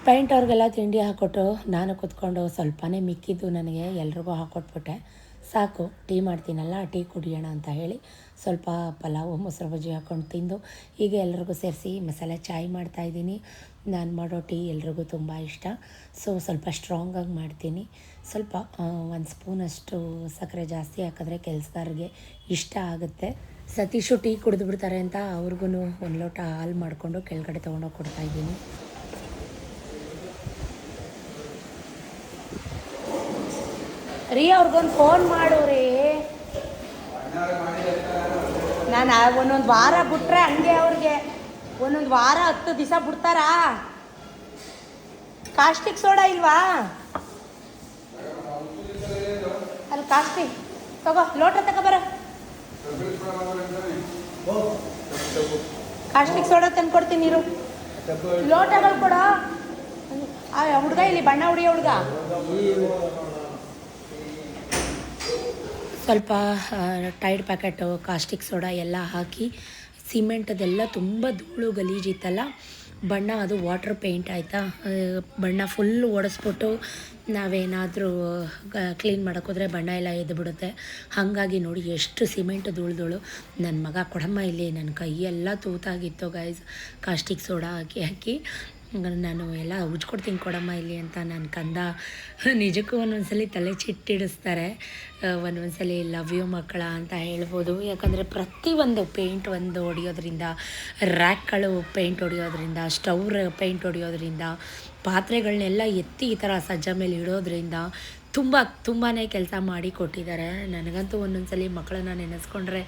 ಪೇಂಟ್ ಅವ್ರಿಗೆಲ್ಲ ತಿಂಡಿ ಹಾಕ್ಕೊಟ್ಟು ನಾನು ಕೂತ್ಕೊಂಡು ಸ್ವಲ್ಪನೇ ಮಿಕ್ಕಿದ್ದು ನನಗೆ ಎಲ್ರಿಗೂ ಹಾಕ್ಕೊಟ್ಬಿಟ್ಟೆ. ಸಾಕು, ಟೀ ಮಾಡ್ತೀನಲ್ಲ, ಟೀ ಕುಡಿಯೋಣ ಅಂತ ಹೇಳಿ ಸ್ವಲ್ಪ ಪಲಾವು ಮೊಸರು ಬಜ್ಜಿ ಹಾಕ್ಕೊಂಡು ತಿಂದು ಈಗ ಎಲ್ರಿಗೂ ಸೇರಿಸಿ ಮಸಾಲೆ ಚಾಯ್ ಮಾಡ್ತಾಯಿದ್ದೀನಿ. ನಾನು ಮಾಡೋ ಟೀ ಎಲ್ರಿಗೂ ತುಂಬ ಇಷ್ಟ. ಸೊ ಸ್ವಲ್ಪ ಸ್ಟ್ರಾಂಗಾಗಿ ಮಾಡ್ತೀನಿ. ಸ್ವಲ್ಪ 1 ಸ್ಪೂನಷ್ಟು ಸಕ್ಕರೆ ಜಾಸ್ತಿ ಹಾಕಿದ್ರೆ ಕೆಲಸಗಾರರಿಗೆ ಇಷ್ಟ ಆಗುತ್ತೆ. ಸತೀಶು ಟೀ ಕುಡಿದು ಬಿಡ್ತಾರೆ ಅಂತ ಅವ್ರಿಗೂ 1 ಲೋಟ ಹಾಲು ಮಾಡಿಕೊಂಡು ಕೆಳಗಡೆ ತೊಗೊಂಡೋಗಿ ಕೊಡ್ತಾಯಿದ್ದೀನಿ. ರೀ ಅವ್ರಿಗೊಂದು ಫೋನ್ ಮಾಡು ರೀ. ನಾನು ಒಂದೊಂದು ವಾರ ಬಿಟ್ರೆ ಹಂಗೆ ಅವ್ರಿಗೆ ಒಂದೊಂದು ವಾರ 10 ದಿವಸ ಬಿಡ್ತಾರಾ? ಕಾಸ್ಟಿಕ್ ಸೋಡಾ ಇಲ್ವಾ ಅಲ್ಲಿ? ಕಾಸ್ಟಿಕ್ ತಗೋ, ಲೋಟ ತಗೋಬರ. ಕಾಸ್ಟಿಕ್ ಸೋಡಾ ತಂದು ಕೊಡ್ತೀನಿ ನೀರು. ಲೋಟಗಳು ಕೊಡ. ಆ ಹುಡುಗ ಇಲ್ಲಿ ಬಣ್ಣ ಹೊಡಿಯೋ ಹುಡುಗ ಸ್ವಲ್ಪ ಟೈಡ್ ಪ್ಯಾಕೆಟು ಕಾಸ್ಟಿಕ್ ಸೋಡಾ ಎಲ್ಲ ಹಾಕಿ ಸಿಮೆಂಟದೆಲ್ಲ ತುಂಬ ಧೂಳು ಗಲೀಜಿತ್ತಲ್ಲ, ಬಣ್ಣ ಅದು ವಾಟರ್ ಪೇಂಟ್ ಆಯಿತಾ, ಬಣ್ಣ ಫುಲ್ ಒಡಿಸ್ಬಿಟ್ಟು ನಾವೇನಾದರೂ ಕ್ಲೀನ್ ಮಾಡೋಕ್ಕೋದ್ರೆ ಬಣ್ಣ ಎಲ್ಲ ಎದ್ದು ಬಿಡುತ್ತೆ. ಹಾಗಾಗಿ ನೋಡಿ ಎಷ್ಟು ಸಿಮೆಂಟ್ ಧೂಳು. ನನ್ನ ಮಗ ಕೊಡಮ್ಮ ಇಲ್ಲಿ, ನನ್ನ ಕೈಯೆಲ್ಲ ತೂತಾಗಿತ್ತು ಗೈಸ್, ಕಾಸ್ಟಿಕ್ ಸೋಡಾ ಹಾಕಿ ನಾನು ಎಲ್ಲ ಉಜ್ಕೊಡ್ತೀನಿ ಕೊಡಮ್ಮ ಇಲ್ಲಿ ಅಂತ. ನನ್ನ ಕಂದ ನಿಜಕ್ಕೂ ಒಂದೊಂದ್ಸಲಿ ತಲೆ ಚಿಟ್ಟಿಡಿಸ್ತಾರೆ, ಒಂದೊಂದ್ಸಲಿ ಲವ್ ಯು ಮಕ್ಕಳ ಅಂತ ಹೇಳ್ಬೋದು. ಯಾಕಂದರೆ ಪ್ರತಿಯೊಂದು ಪೇಂಟ್ ಒಂದು ಹೊಡಿಯೋದ್ರಿಂದ, ರ್ಯಾಕ್ಗಳು ಪೇಂಟ್ ಹೊಡಿಯೋದ್ರಿಂದ, ಸ್ಟವ್ ಪೇಂಟ್ ಹೊಡಿಯೋದ್ರಿಂದ, ಪಾತ್ರೆಗಳನ್ನೆಲ್ಲ ಎತ್ತಿ ಈ ಥರ ಸಜ್ಜ ಮೇಲೆ ಇಡೋದ್ರಿಂದ ತುಂಬಾ ಕೆಲಸ ಮಾಡಿ ಕೊಟ್ಟಿದ್ದಾರೆ. ನನಗಂತೂ ಒಂದೊಂದ್ಸಲಿ ಮಕ್ಕಳನ್ನ ನೆನೆಸ್ಕೊಂಡ್ರೆ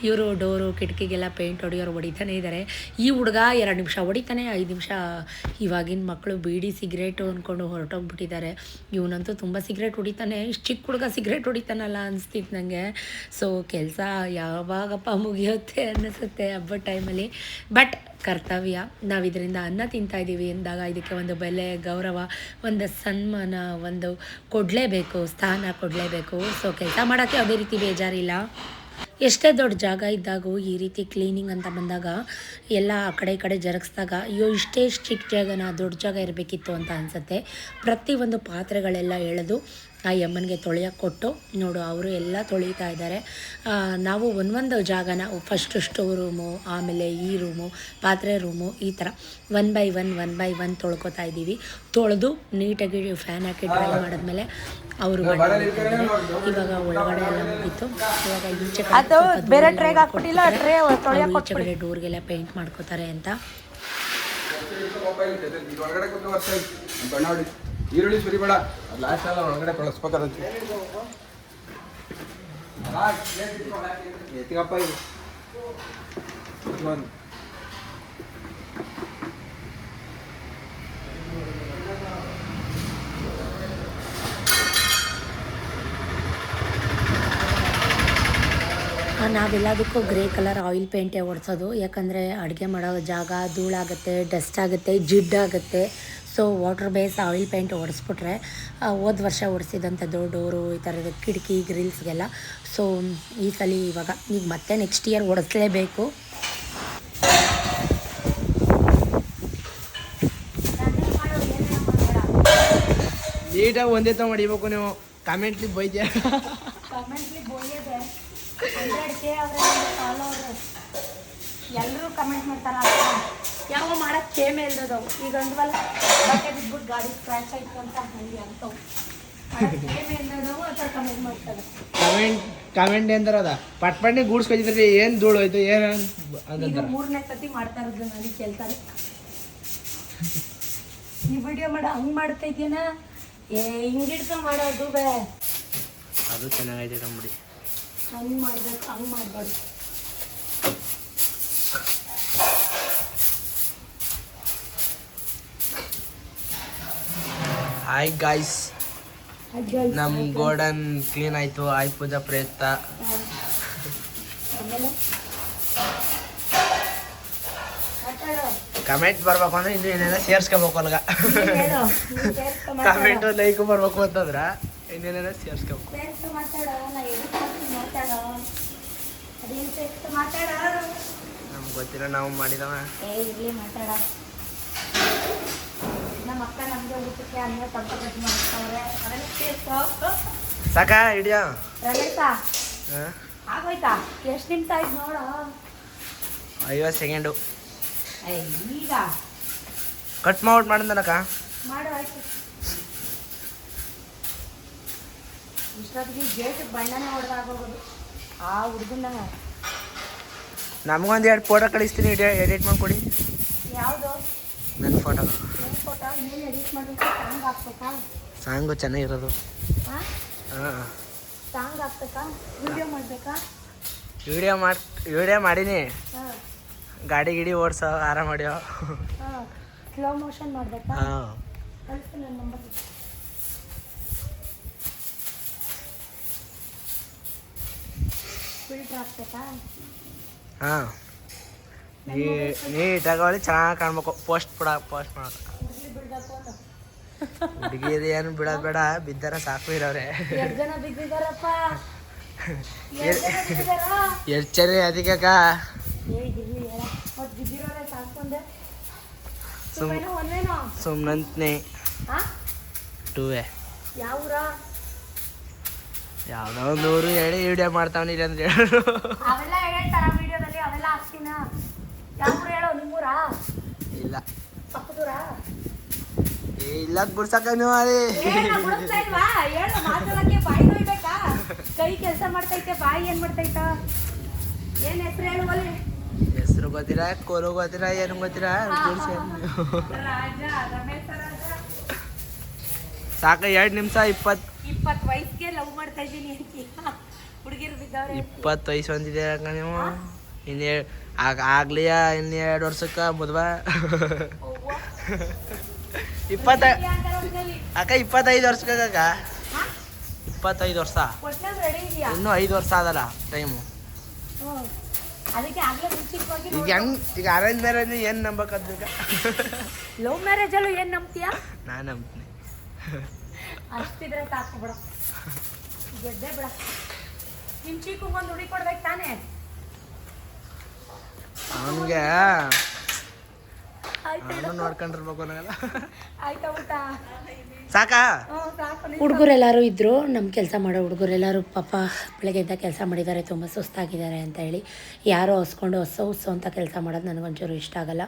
ಇವರು ಡೋರು ಕಿಟಕಿಗೆಲ್ಲ ಪೇಂಟ್ ಹೊಡಿಯೋರು ಹೊಡಿತಾನೆ ಇದ್ದಾರೆ. ಈ ಹುಡುಗ 2 ನಿಮಿಷ ಹೊಡಿತಾನೆ, 5 ನಿಮಿಷ. ಇವಾಗಿನ ಮಕ್ಕಳು ಬೀಡಿ ಸಿಗರೇಟು ಅಂದ್ಕೊಂಡು ಹೊರಟೋಗ್ಬಿಟ್ಟಿದ್ದಾರೆ. ಇವನಂತೂ ತುಂಬ ಸಿಗರೇಟ್ ಹೊಡಿತಾನೆ. ಇಷ್ಟು ಚಿಕ್ಕ ಹುಡುಗ ಸಿಗರೇಟ್ ಹೊಡಿತಾನಲ್ಲ ಅನಿಸ್ತಿತ್ತು ನನಗೆ. ಸೊ ಕೆಲಸ ಯಾವಾಗಪ್ಪ ಮುಗಿಯುತ್ತೆ ಅನ್ನಿಸುತ್ತೆ ಹಬ್ಬದ ಟೈಮಲ್ಲಿ. ಬಟ್ ಕರ್ತವ್ಯ, ನಾವು ಇದರಿಂದ ಅನ್ನ ತಿಂತಾಯಿದ್ದೀವಿ ಅಂದಾಗ ಇದಕ್ಕೆ ಒಂದು ಬೆಲೆ, ಗೌರವ, ಒಂದು ಸನ್ಮಾನ ಒಂದು ಕೊಡಲೇಬೇಕು, ಸ್ಥಾನ ಕೊಡಲೇಬೇಕು. ಸೊ ಕೆಲಸ ಮಾಡೋಕ್ಕೆ ಯಾವುದೇ ರೀತಿ ಬೇಜಾರಿಲ್ಲ. ಎಷ್ಟೇ ದೊಡ್ಡ ಜಾಗ ಇದ್ದಾಗೂ ಈ ರೀತಿ ಕ್ಲೀನಿಂಗ್ ಅಂತ ಬಂದಾಗ ಎಲ್ಲ ಆ ಕಡೆ ಈ ಕಡೆ ಜರುಗಿಸಿದಾಗ ಅಯ್ಯೋ ಇಷ್ಟೇ ಚಿಕ್ಕ ಜಾಗನ, ದೊಡ್ಡ ಜಾಗ ಇರಬೇಕಿತ್ತು ಅಂತ ಅನಿಸುತ್ತೆ. ಪ್ರತಿಯೊಂದು ಪಾತ್ರೆಗಳೆಲ್ಲ ಎಳೆದು ಆ ಯಮ್ಮನಿಗೆ ತೊಳೆಯೋಕ್ಕೆ ಕೊಟ್ಟು ನೋಡು ಅವರು ಎಲ್ಲ ತೊಳಿತಾ ಇದ್ದಾರೆ. ನಾವು ಒಂದೊಂದು ಜಾಗನ ಫಸ್ಟು ಸ್ಟೋವ್ ರೂಮು, ಆಮೇಲೆ ಈ ರೂಮು, ಪಾತ್ರೆ ರೂಮು, ಈ ಥರ 1 by 1 ತೊಳ್ಕೊತಾ ಇದ್ದೀವಿ. ತೊಳೆದು ನೀಟಾಗಿ ಫ್ಯಾನ್ ಹಾಕಿ ಡ್ರೈ ಮಾಡಿದ್ಮೇಲೆ ಅವರು ಇವಾಗ ಒಳಗಡೆ ಎಲ್ಲ ಮುಗಿತ್ತು. ಇವಾಗ ಈಚೆ ಕಡೆ ಡೋರ್ಗೆಲ್ಲ ಪೇಂಟ್ ಮಾಡ್ಕೋತಾರೆ ಅಂತ. ಈರುಳ್ಳಿ ಸುರಿಬೇಡ, ಲಾಸ್ಟ್ ಎಲ್ಲ ಒಳಗಡೆ ಕಳಿಸ್ಬೇಕಾದಂತೆ. ಎತ್ತಿಗಪ್ಪ ಇದು ನಾವೆಲ್ಲದಕ್ಕೂ ಗ್ರೇ ಕಲರ್ ಆಯಿಲ್ ಪೇಂಟೇ ಹೊಡ್ಸೋದು. ಯಾಕಂದರೆ ಅಡುಗೆ ಮಾಡೋ ಜಾಗ ಧೂಳಾಗುತ್ತೆ, ಡಸ್ಟ್ ಆಗುತ್ತೆ, ಜಿಡ್ಡಾಗುತ್ತೆ. So water base oil paint ಹೊಡೆಸ್ಬಿಟ್ರೆ ಹೋದ ವರ್ಷ ಹೊಡೆಸಿದಂಥದ್ದು ಡೋರು, ಈ ಥರದ ಕಿಟಕಿ ಗ್ರಿಲ್ಸ್ಗೆಲ್ಲ. ಸೊ ಈ ಸಲ ಇವಾಗ ಈಗ ಮತ್ತೆ ನೆಕ್ಸ್ಟ್ ಇಯರ್ ಹೊಡೆಸಲೇಬೇಕು. ನೀಟಾಗಿ ಒಂದೇ ತ ಮಾಡಿಬೇಕು. ನೀವು ಕಾಮೆಂಟ್ಲಿ ಬೈದೆ, ಎಲ್ಲರೂ ಕಮೆಂಟ್ ಮಾಡ್ತಾರೆ ಯಾವ ಮಾಡೋಕ್ಕೆ ಕೇಮೆ ಇಲ್ದದು. ಈಗ ಅಂದ್ವಲ್ಲ ಬಟ್ಟೆ ಬಿದ್ಬಿಟ್ಟು ಗಾಡಿ ಸ್ಕ್ರ್ಯಾಚ್ ಆಯಿತು ಅಂತ ಹಂಗೆ ಅಂತವು ಕೇಮೆ ಇಲ್ದದು ಅಥವಾ ಕಮೆಂಟ್ ಮಾಡ್ತಾರೆ. ಕಾಮೆಂಟ್ ಅಂತಾರೆ ಅದ ಪಟ್ಪಟ್ನೆ ಗೂಡ್ಸ್ಕೊತಿದ್ರಿ, ಏನು ಧೂಳು ಹೋಯ್ತು ಏನು ಅಂತ. 3ನೇ ಸತಿ ಮಾಡ್ತಾ ಇರೋದು ನನಗೆ ಕೇಳ್ತಾರೆ, ಈ ವಿಡಿಯೋ ಮಾಡೋ ಹಂಗೆ ಮಾಡ್ತಾ ಇದೆಯಾ, ಹಿಂಗೆ ಹಿಡ್ಕೊಂಡು ಮಾಡೋದು ಬೇ, ಅದು ಚೆನ್ನಾಗೈತೆ ಕಂಬಿಡಿ. ಹಂಗೆ ಮಾಡ್ಬೇಕು, ಹಂಗೆ ಮಾಡಬಾರ್ದು. ಹಾಯ್ ಗಾಯ್ಸ್, ನಮ್ಮ ಗೋಡನ್ ಕ್ಲೀನ್ ಆಯಿತು. ಆಯ್ ಪೂಜಾ ಪ್ರಯುಕ್ತ ಕಮೆಂಟ್ ಬರ್ಬೇಕು ಅಂದ್ರೆ ಇನ್ನು ಏನೇನೋ ಸೇರ್ಸ್ಕೋಬೇಕು ಅಲ್ಗ. ಹೇಳು ನೀನ್ ಸೇರ್ಸ್ಕೊ ಮಾತಾಡು. ಕಮೆಂಟು ಲೈಕು ಬರ್ಬೇಕು ಅಂತಂದ್ರ ಇನ್ನೇನೇನೋ ಸೇರ್ಸ್ಕೋಬೇಕು. ಸೇರ್ಸ್ಕೊ ಮಾತಾಡೋ, ನಾ ಎಡಿಟ್ ಮಾಡ್ತೀನಿ ಮಾತಾಡೋ. ಅದೇನು ಸೇರ್ಸ್ಕೊ ಮಾತಾಡೋ. ನಮ್ಗೆ ಗೊತ್ತಿಲ್ಲ, ನಾವು ಮಾಡಿದವ. ಇರ್ಲಿ ಮಾತಾಡ. ನಮ್ಮ ಅಕ್ಕ ನಮಗೆ ಊಟಕ್ಕೆ ಅನ್ನ ತಂಪಗಟ್ಟು ಮಾಡ್ತಾವ್ರೆ, ಅದೆಲ್ಲ ಸೇರ್ಕೊ. ಸಾಕಾ ಹಿಡಿಯೋ ರಮೇಶ ಆಗೋಯ್ತಾ? ಎಷ್ಟು ನಿಮಿಷ ಆಯ್ತು ನೋಡು. 50 ಸೆಕೆಂಡು. ಈಗ ಕಟ್ ಮಾಡ್ಬಿಟ್ಟು ಮಾಡಿದ್ನಕ್ಕ. ಮಾಡು ಆಯ್ತು. ಇಷ್ಟೊತ್ತಿಗೆ ಗೇಟ್ ಬಣ್ಣನೇ ಹೊಡೆದಾಗೋಗೋದು ಆ ಹುಡುಗನ. ನಮಗೊಂದು 2 ಫೋಟೋ ಕಳಿಸ್ತೀನಿ, ಎಡಿಟ್ ಮಾಡ್ಕೊಡಿ. ಯಾವುದು? ನನ್ನ ಫೋಟೋಗಳು. ಏನು ಫೋಟೋ? ಇನ್ನೇನು ಎಡಿಟ್ ಮಾಡಬೇಕು? ಸಾಂಗ್ ಹಾಕ್ಬೇಕಾ? ಸಾಂಗು ಚೆನ್ನಾಗಿರೋದು. ಹಾಂ, ಹಾಂ, ಸಾಂಗ್ ಹಾಕ್ಬೇಕಾ? ವಿಡಿಯೋ ಮಾಡಬೇಕಾ? ವಿಡಿಯೋ ಮಾಡೀನಿ. ಹಾಂ ಗಾಡಿ ಗಿಡಿ ಓಡಿಸೋ ಆರಾಮ ಮಾಡ್ಯೋ. ಹಾಂ, ಸ್ಲೋ ಮೋಷನ್ ಮಾಡಬೇಕಾ? ಹಾಂ, ಕಳಿಸ್ತು ನನ್ನ ನಂಬರ್. ಫಿಲ್ಟ್ರ್ ಹಾಕ್ಬೇಕಾ? ಹಾಂ. ನೀಟಾಗಿ ಅವಳಿ ಚೆನ್ನಾಗಿ ಕಾಣ್ಬೇಕು. ಪೋಸ್ಟ್ ಮಾಡೋಕೆ ಹುಡುಗಿ ಬಿಡ್ಬೇಕು ಅನ್ನೋ. ಹುಡುಗಿದು ಏನು ಬಿಡೋದು ಬೇಡ, ಬಿದ್ದಾರ ಸಾಕು ಇರೋರೆ. ಎಷ್ಟು ಜನ ಬಿದ್ದಿದ್ದಾರಪ್ಪ? ಎಷ್ಟು ಜನ ಬಿದ್ದಿದ್ದಾರಾ? ಎಷ್ಟು ಜನ ಅದಕ್ಕೆ ಇರ್ಲಿ ಹೇಳ. ಮತ್ತೆ ಬಿದ್ದಿರೋರೆ ಸಾಕೊಂಡೆ ಸುಮ್ಮನೆ ಒಂದೇನೋ ಸುಮ್ಮನಂತನೇ ಹಾಂ. 2 ಯಾವ ಊರ? ಯಾವುದೋ ಒಂದು ಊರು ಹೇಳಿ ವಿಡಿಯೋ ಮಾಡ್ತಾವನಿ ಅಂದ್ರೆ ಹೇಳು. ಅವೆಲ್ಲ ಹೇಳ್ತಾರ ವಿಡಿಯೋದಲ್ಲಿ, ಅವೆಲ್ಲ ಹಾಕ್ತೀನ. ಯಾವ ಊರು ಹೇಳೋ? ನಿಮ್ಮೂರಾ? ಇಲ್ಲ, ಪಕ್ಕದೂರ? ಇಲ್ಲ ಬಿಡ್ಸಕ್ಕ ನೀವು ಅಲ್ಲಿ. ಬಿಡಿಸ್ತಾ ಇಲ್ವಾ? ಹೇಳು, ಮಾತಾಡಕ್ಕೆ ಬಾಯಿ ನೋಯ್ಬೇಕಾ? ಕೈ ಕೆಲಸ ಮಾಡ್ತೈತೆ, ಬಾಯಿ ಏನು ಮಾಡ್ತೈತ? ಏನು ಹೆಸರು ಹೇಳು ಅಲ್ಲಿ? ಹೆಸರು ಗೊತ್ತಿರ, ಕೋಲು ಗೊತ್ತಿರ, ಏನು ಗೊತ್ತಿರ. ರಾಜ, ರಮೇಶ ರಾಜ. ಸಾಕ 2 ನಿಮಿಷ 20 ವಯಸ್ಸಿಗೆ ಲವ್ ಮಾಡ್ತಾ ಇದ್ದೀನಿ ಅಂತ ಹುಡುಗಿರು ಬಿದ್ದವ್ರೆ. 20 ವಯಸ್ಸು ಹೊಂದಿದೆ ಅಕ್ಕ ನೀವು. ಇನ್ನೇ ಆಗ್ಲಿಯ ಇನ್ನು 2 ವರ್ಷಕ್ಕೆ ಮದುವೆ. 20 ಅಕ್ಕ 25 ವರ್ಷಕ್ಕೆ ಅಕ್ಕ. 25 ವರ್ಷ. ರೆಡಿ ಇದೆಯಾ? ಇನ್ನೂ 5 ವರ್ಷ ಅದಲ್ಲ ಟೈಮು. ಅದಕ್ಕೆ ಆಗ್ಲೇ ಮುಂಚಿತವಾಗಿ ಈಗ ಹೆಂಗ್ ಈಗ ಅರೇಂಜ್ ಮ್ಯಾರೇಜ್ ಏನು ನಂಬಕದ್ಬೇಕ? ಲವ್ ಮ್ಯಾರೇಜಲ್ಲೂ ಏನು ನಂಬ್ತೀಯಾ? ನಾನು ನಂಬ್ತೀನಿ. ಅಷ್ಟಿದ್ರೆ ಸಾಕು ಬಿಡ, ಗೆದ್ದೆ ಬಿಡ. ನಿಮ್ಮ ಚೀಕಂಗೊಂದು ಹುಡಿ ಕೊಡ್ಬೇಕು ತಾನೇ? ಅವನಿಗೆ ಆಯ್ತು, ನೋಡ್ಕೊಂಡಿರ್ಬೇಕು ಅನ್ನಲ್ಲ. ಆಯ್ತಾ ಊಟ? ಸಾಕಾ? ಹುಡುಗರೆಲ್ಲರೂ ಇದ್ದರು, ನಮ್ಮ ಕೆಲಸ ಮಾಡೋ ಹುಡುಗರೆಲ್ಲರೂ ಪಾಪ ಬೆಳಗ್ಗೆಯಿಂದ ಕೆಲಸ ಮಾಡಿದ್ದಾರೆ, ತುಂಬ ಸುಸ್ತಾಗಿದ್ದಾರೆ ಅಂತ ಹೇಳಿ ಯಾರೋ ಹೊಸ್ಕೊಂಡು ಹೊಸ ಅಂತ ಕೆಲಸ ಮಾಡೋದು ನನಗೊಂಚೂರು ಇಷ್ಟ ಆಗಲ್ಲ.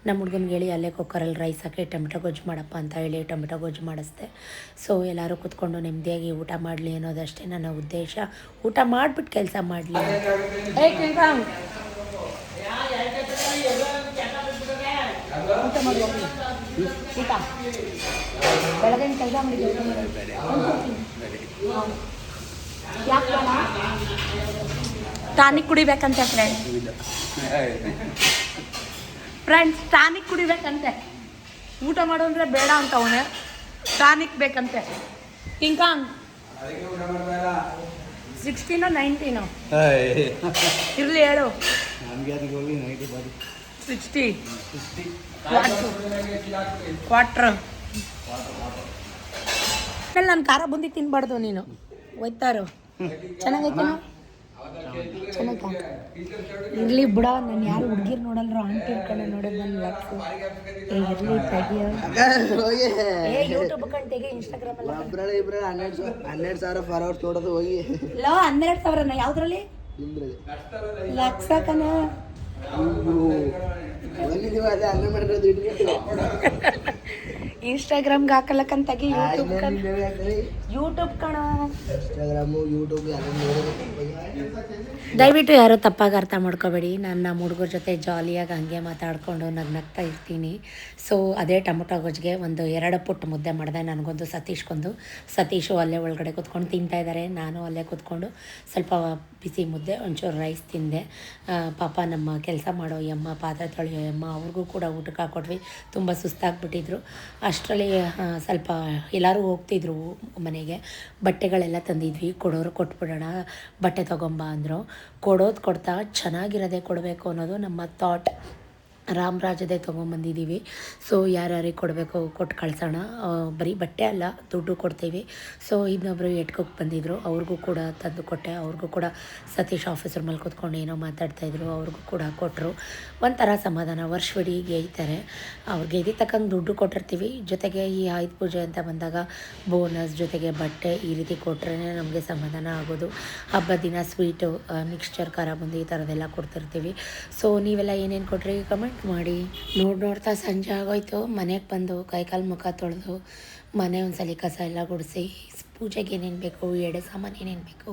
ನಮ್ಮ ಹುಡುಗನಿಗೆ ಹೇಳಿ ಅಲ್ಲೇ ಕುಕ್ಕರಲ್ಲಿ ರೈಸ್ ಹಾಕಿ ಟೊಮೆಟೊ ಗೊಜ್ಜು ಮಾಡಪ್ಪ ಅಂತ ಹೇಳಿ ಟೊಮೆಟೊ ಗೊಜ್ಜು ಮಾಡಿಸ್ದೆ. ಸೊ ಎಲ್ಲರೂ ಕೂತ್ಕೊಂಡು ನೆಮ್ಮದಿಯಾಗಿ ಊಟ ಮಾಡಲಿ ಅನ್ನೋದಷ್ಟೇ ನನ್ನ ಉದ್ದೇಶ. ಊಟ ಮಾಡಿಬಿಟ್ಟು ಕೆಲಸ ಮಾಡಲಿ. ಊಟ ಮಾಡಿ ಊಟ ಬೆಳಗಿನ ಕೆಲಸ ಮಾಡಿದ್ದೀವಿ. ಯಾಕೆ ಟಾನಿಕ್ ಕುಡಿಬೇಕಂತೆ ಫ್ರೆಂಡ್ಸ್, ಟಾನಿಕ್ ಕುಡಿಬೇಕಂತೆ. ಊಟ ಮಾಡು ಅಂದರೆ ಬೇಡ ಅಂತ ಅವನೇ, ಟಾನಿಕ್ ಬೇಕಂತೆ. ಕಿಂಕಾಂಗ್ 16 19 ಇರಲಿ ಹೇಳು. 60 ಕ್ವಾಟ್ರ್. ನಾನು ಖಾರ ಬುಂದಿ ತಿನ್ಬಾರ್ದು ನೀನು. ಒಯ್ತಾರು ಚೆನ್ನಾಗೈತೆ, ಚೆನ್ನಾಗ ಇರಲಿ ಬಿಡ. ನಾನು ಯಾರು ಹುಡುಗಿರು ನೋಡಲ್ರು, ಆಂಟಿ ಇರ್ಕೊಂಡು ನೋಡೋದು ನನ್ನ ಲಕ್ಸು. ಇರಲಿ ತೆಗಿಯೋ. ಯೂಟ್ಯೂಬ್ ಕಂಟೆಗೆ ಇನ್ಸ್ಟಾಗ್ರಾಮಲ್ಲಿ 12,000 ಫಾಲೋವರ್ಸ್ ನೋಡೋದು ಹೋಗಿ. ಲೋ 12,000ನ ಯಾವುದ್ರಲ್ಲಿ? ಲಕ್ಷಕನ ಇನ್ಸ್ಟಾಗ್ರಾಮ್ಗೆ ಹಾಕಲಕ್ಕಂತಾಗಿ ಯೂಟ್ಯೂಬ್ ಕಣ. ದಯವಿಟ್ಟು ಯಾರೋ ತಪ್ಪಾಗಿ ಅರ್ಥ ಮಾಡ್ಕೋಬೇಡಿ. ನಾನು ನಮ್ಮ ಹುಡುಗರ ಜೊತೆ ಜಾಲಿಯಾಗಿ ಹಂಗೆ ಮಾತಾಡಿಕೊಂಡು ನಗ್ನಗ್ತಾ ಇರ್ತೀನಿ. ಸೊ ಅದೇ ಟೊಮೊಟೊ ಗೊಜ್ಜಿಗೆ ಒಂದು 2 ಪುಟ್ಟ ಮುದ್ದೆ ಮಾಡಿದೆ. ನನಗೊಂದು ಸತೀಶ್ಗೊಂದು. ಸತೀಶು ಅಲ್ಲೇ ಒಳಗಡೆ ಕೂತ್ಕೊಂಡು ತಿಂತಾಯಿದ್ದಾರೆ, ನಾನು ಅಲ್ಲೇ ಕೂತ್ಕೊಂಡು ಸ್ವಲ್ಪ ಬಿಸಿ ಮುದ್ದೆ ಒಂಚೂರು ರೈಸ್ ತಿಂದೆ. ಪಾಪ ನಮ್ಮ ಕೆಲಸ ಮಾಡೋ ಯಮ್ಮ, ಪಾತ್ರೆ ತೊಳೆಯೋ ಯಮ್ಮ, ಅವ್ರಿಗೂ ಕೂಡ ಊಟಕ್ಕೆ ಹಾಕ್ಕೊಟ್ವಿ. ತುಂಬ ಸುಸ್ತಾಗ್ಬಿಟ್ಟಿದ್ರು. ಅಷ್ಟರಲ್ಲಿ ಸ್ವಲ್ಪ ಎಲ್ಲರೂ ಹೋಗ್ತಿದ್ರು ಮನೆಗೆ. ಬಟ್ಟೆಗಳೆಲ್ಲ ತಂದಿದ್ವಿ, ಕೊಡೋರು ಕೊಟ್ಬಿಡೋಣ, ಬಟ್ಟೆ ತೊಗೊಂಬ ಅಂದರು. ಕೊಡೋದು ಕೊಡ್ತಾ ಚೆನ್ನಾಗಿರೋದೇ ಕೊಡಬೇಕು ಅನ್ನೋದು ನಮ್ಮ ಥಾಟ್. ರಾಮರಾಜದೇ ತೊಗೊಂಬಂದಿದ್ದೀವಿ. ಸೊ ಯಾರ್ಯಾರಿಗೆ ಕೊಡಬೇಕು ಕೊಟ್ಟು ಕಳ್ಸೋಣ. ಬರೀ ಬಟ್ಟೆ ಅಲ್ಲ, ದುಡ್ಡು ಕೊಡ್ತೀವಿ. ಸೊ ಇನ್ನೊಬ್ಬರು ಎಟ್ಕೋಕ್ಕೆ ಬಂದಿದ್ದರು, ಅವ್ರಿಗೂ ಕೂಡ ತಂದು ಕೊಟ್ಟೆ. ಅವ್ರಿಗೂ ಕೂಡ ಸತೀಶ್ ಆಫೀಸರ್ ಮೇಲೆ ಕೂತ್ಕೊಂಡು ಏನೋ ಮಾತಾಡ್ತಾಯಿದ್ರು, ಅವ್ರಿಗೂ ಕೂಡ ಕೊಟ್ಟರು. ಒಂಥರ ಸಮಾಧಾನ. ವರ್ಷವಿಡೀ ಗೇಯ್ತಾರೆ, ಅವ್ರಿಗೆ ಗೆಯ್ದು ತಕ್ಕಂಗೆ ದುಡ್ಡು ಕೊಟ್ಟಿರ್ತೀವಿ. ಜೊತೆಗೆ ಈ ಆಯುಧ ಪೂಜೆ ಅಂತ ಬಂದಾಗ ಬೋನಸ್ ಜೊತೆಗೆ ಬಟ್ಟೆ ಈ ರೀತಿ ಕೊಟ್ಟರೆ ನಮಗೆ ಸಮಾಧಾನ ಆಗೋದು. ಹಬ್ಬದ ದಿನ ಸ್ವೀಟು, ಮಿಕ್ಸ್ಚರ್, ಖಾರ ಬುಂದಿ ಈ ಥರದ್ದೆಲ್ಲ ಕೊಡ್ತಿರ್ತೀವಿ. ಸೊ ನೀವೆಲ್ಲ ಏನೇನು ಕೊಟ್ರಿ ಕಮೆಂಟ್ ಮಾಡಿ. ನೋಡ್ತಾ ಸಂಜೆ ಆಗೋಯ್ತು. ಮನೆಗೆ ಬಂದು ಕೈಕಾಲು ಮುಖ ತೊಳೆದು ಮನೆ ಒಂದ್ಸಲಿ ಕಸ ಎಲ್ಲ ಗುಡಿಸಿ ಪೂಜೆಗೆ ಏನೇನು ಬೇಕು, ಎಡೆ ಸಾಮಾನು ಏನೇನು ಬೇಕು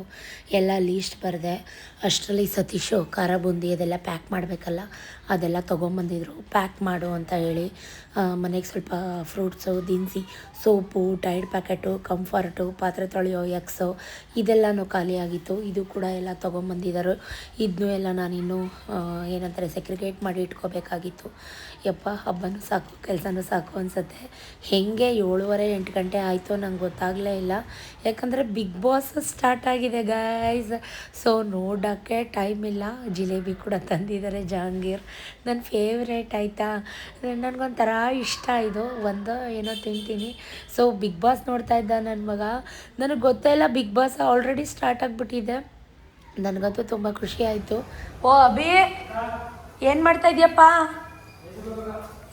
ಎಲ್ಲ ಲೀಸ್ಟ್ ಬರೆದೆ. ಅಷ್ಟರಲ್ಲಿ ಸತೀಶು ಖಾರ ಬುಂದಿ ಅದೆಲ್ಲ ಪ್ಯಾಕ್ ಮಾಡಬೇಕಲ್ಲ, ಅದೆಲ್ಲ ತೊಗೊಂಬಂದಿದ್ರು. ಪ್ಯಾಕ್ ಮಾಡು ಅಂತ ಹೇಳಿ ಮನೆಗೆ ಸ್ವಲ್ಪ ಫ್ರೂಟ್ಸು, ದಿನಸಿ, ಸೋಪು, ಟೈಡ್ ಪ್ಯಾಕೆಟು, ಕಂಫರ್ಟು, ಪಾತ್ರೆ ತೊಳೆಯೋ ಎಕ್ಸು ಇದೆಲ್ಲನೂ ಖಾಲಿಯಾಗಿತ್ತು. ಇದು ಕೂಡ ಎಲ್ಲ ತೊಗೊಂಬಂದಿದ್ದಾರೆ. ಇದನ್ನೂ ಎಲ್ಲ ನಾನಿನ್ನೂ ಏನಂತಾರೆ ಸೆಗ್ರಿಗೇಟ್ ಮಾಡಿ ಇಟ್ಕೋಬೇಕಾಗಿತ್ತು. ಯಪ್ಪ, ಹಬ್ಬನೂ ಸಾಕು, ಕೆಲಸನೂ ಸಾಕು ಅನಿಸುತ್ತೆ. ಹೇಗೆ 7:30-8 ಗಂಟೆ ಆಯಿತು ನಂಗೆ ಗೊತ್ತಾಗಲೇ ಇಲ್ಲ. ಯಾಕಂದರೆ ಬಿಗ್ ಬಾಸ್ ಸ್ಟಾರ್ಟ್ ಆಗಿದೆ ಗೈಸ್. ಸೊ ನೋಡೋಕ್ಕೆ ಟೈಮ್ ಇಲ್ಲ. ಜಿಲೇಬಿ ಕೂಡ ತಂದಿದ್ದಾರೆ, ಜಹಾಂಗೀರ್ ನನ್ನ ಫೇವ್ರೇಟ್ ಆಯಿತಾ. ನನಗೊಂಥರ ಇಷ್ಟ ಇದು, ಒಂದು ಏನೋ ತಿಂತೀನಿ. ಸೊ ಬಿಗ್ ಬಾಸ್ ನೋಡ್ತಾ ಇದ್ದ ನನ್ನ ಮಗ. ನನಗೆ ಗೊತ್ತೇ ಇಲ್ಲ ಬಿಗ್ ಬಾಸ್ ಆಲ್ರೆಡಿ ಸ್ಟಾರ್ಟ್ ಆಗಿಬಿಟ್ಟಿದೆ. ನನಗಂತೂ ತುಂಬ ಖುಷಿ ಆಯಿತು. ಓ ಅಭಿ, ಏನು ಮಾಡ್ತಾ ಇದೆಯಪ್ಪ?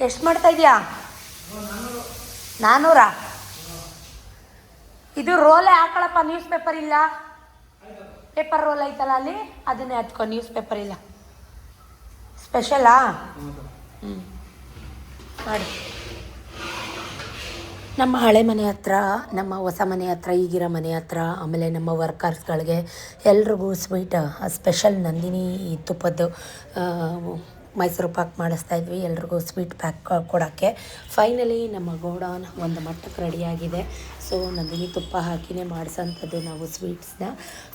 ಎಷ್ಟು ಮಾಡ್ತಾ ಇದೆಯಾ? 400. ಇದು ರೋಲೇ ಹಾಕೊಳಪ್ಪ, ನ್ಯೂಸ್ ಪೇಪರ್ ಇಲ್ಲ. ಪೇಪರ್ ರೋಲ್ ಐತಲ್ಲ ಅಲ್ಲಿ, ಅದನ್ನೇ ಹತ್ಕೊ. ನ್ಯೂಸ್ ಪೇಪರ್ ಇಲ್ಲ. ಸ್ಪೆಷಲಾ? ಮಾಡಿ. ನಮ್ಮ ಹಳೆ ಮನೆ ಹತ್ರ, ನಮ್ಮ ಹೊಸ ಮನೆ ಹತ್ರ, ಈಗಿರೋ ಮನೆ ಹತ್ರ, ಆಮೇಲೆ ನಮ್ಮ ವರ್ಕರ್ಸ್ಗಳಿಗೆ ಎಲ್ರಿಗೂ ಸ್ವೀಟ್ ಸ್ಪೆಷಲ್ ನಂದಿನಿ ತುಪ್ಪದ್ದು ಮೈಸೂರು ಪಾಕ್ ಮಾಡಿಸ್ತಾಯಿದ್ವಿ. ಎಲ್ರಿಗೂ ಸ್ವೀಟ್ ಪ್ಯಾಕ್ ಕೊಡೋಕ್ಕೆ. ಫೈನಲಿ ನಮ್ಮ ಗೋಡೌನ್ ಒಂದು ಮಟ್ಟಕ್ಕೆ ರೆಡಿಯಾಗಿದೆ. ಸೊ ನಂದಿನಿ ತುಪ್ಪ ಹಾಕಿನೇ ಮಾಡಿಸೋಂಥದ್ದು ನಾವು ಸ್ವೀಟ್ಸ್ನ.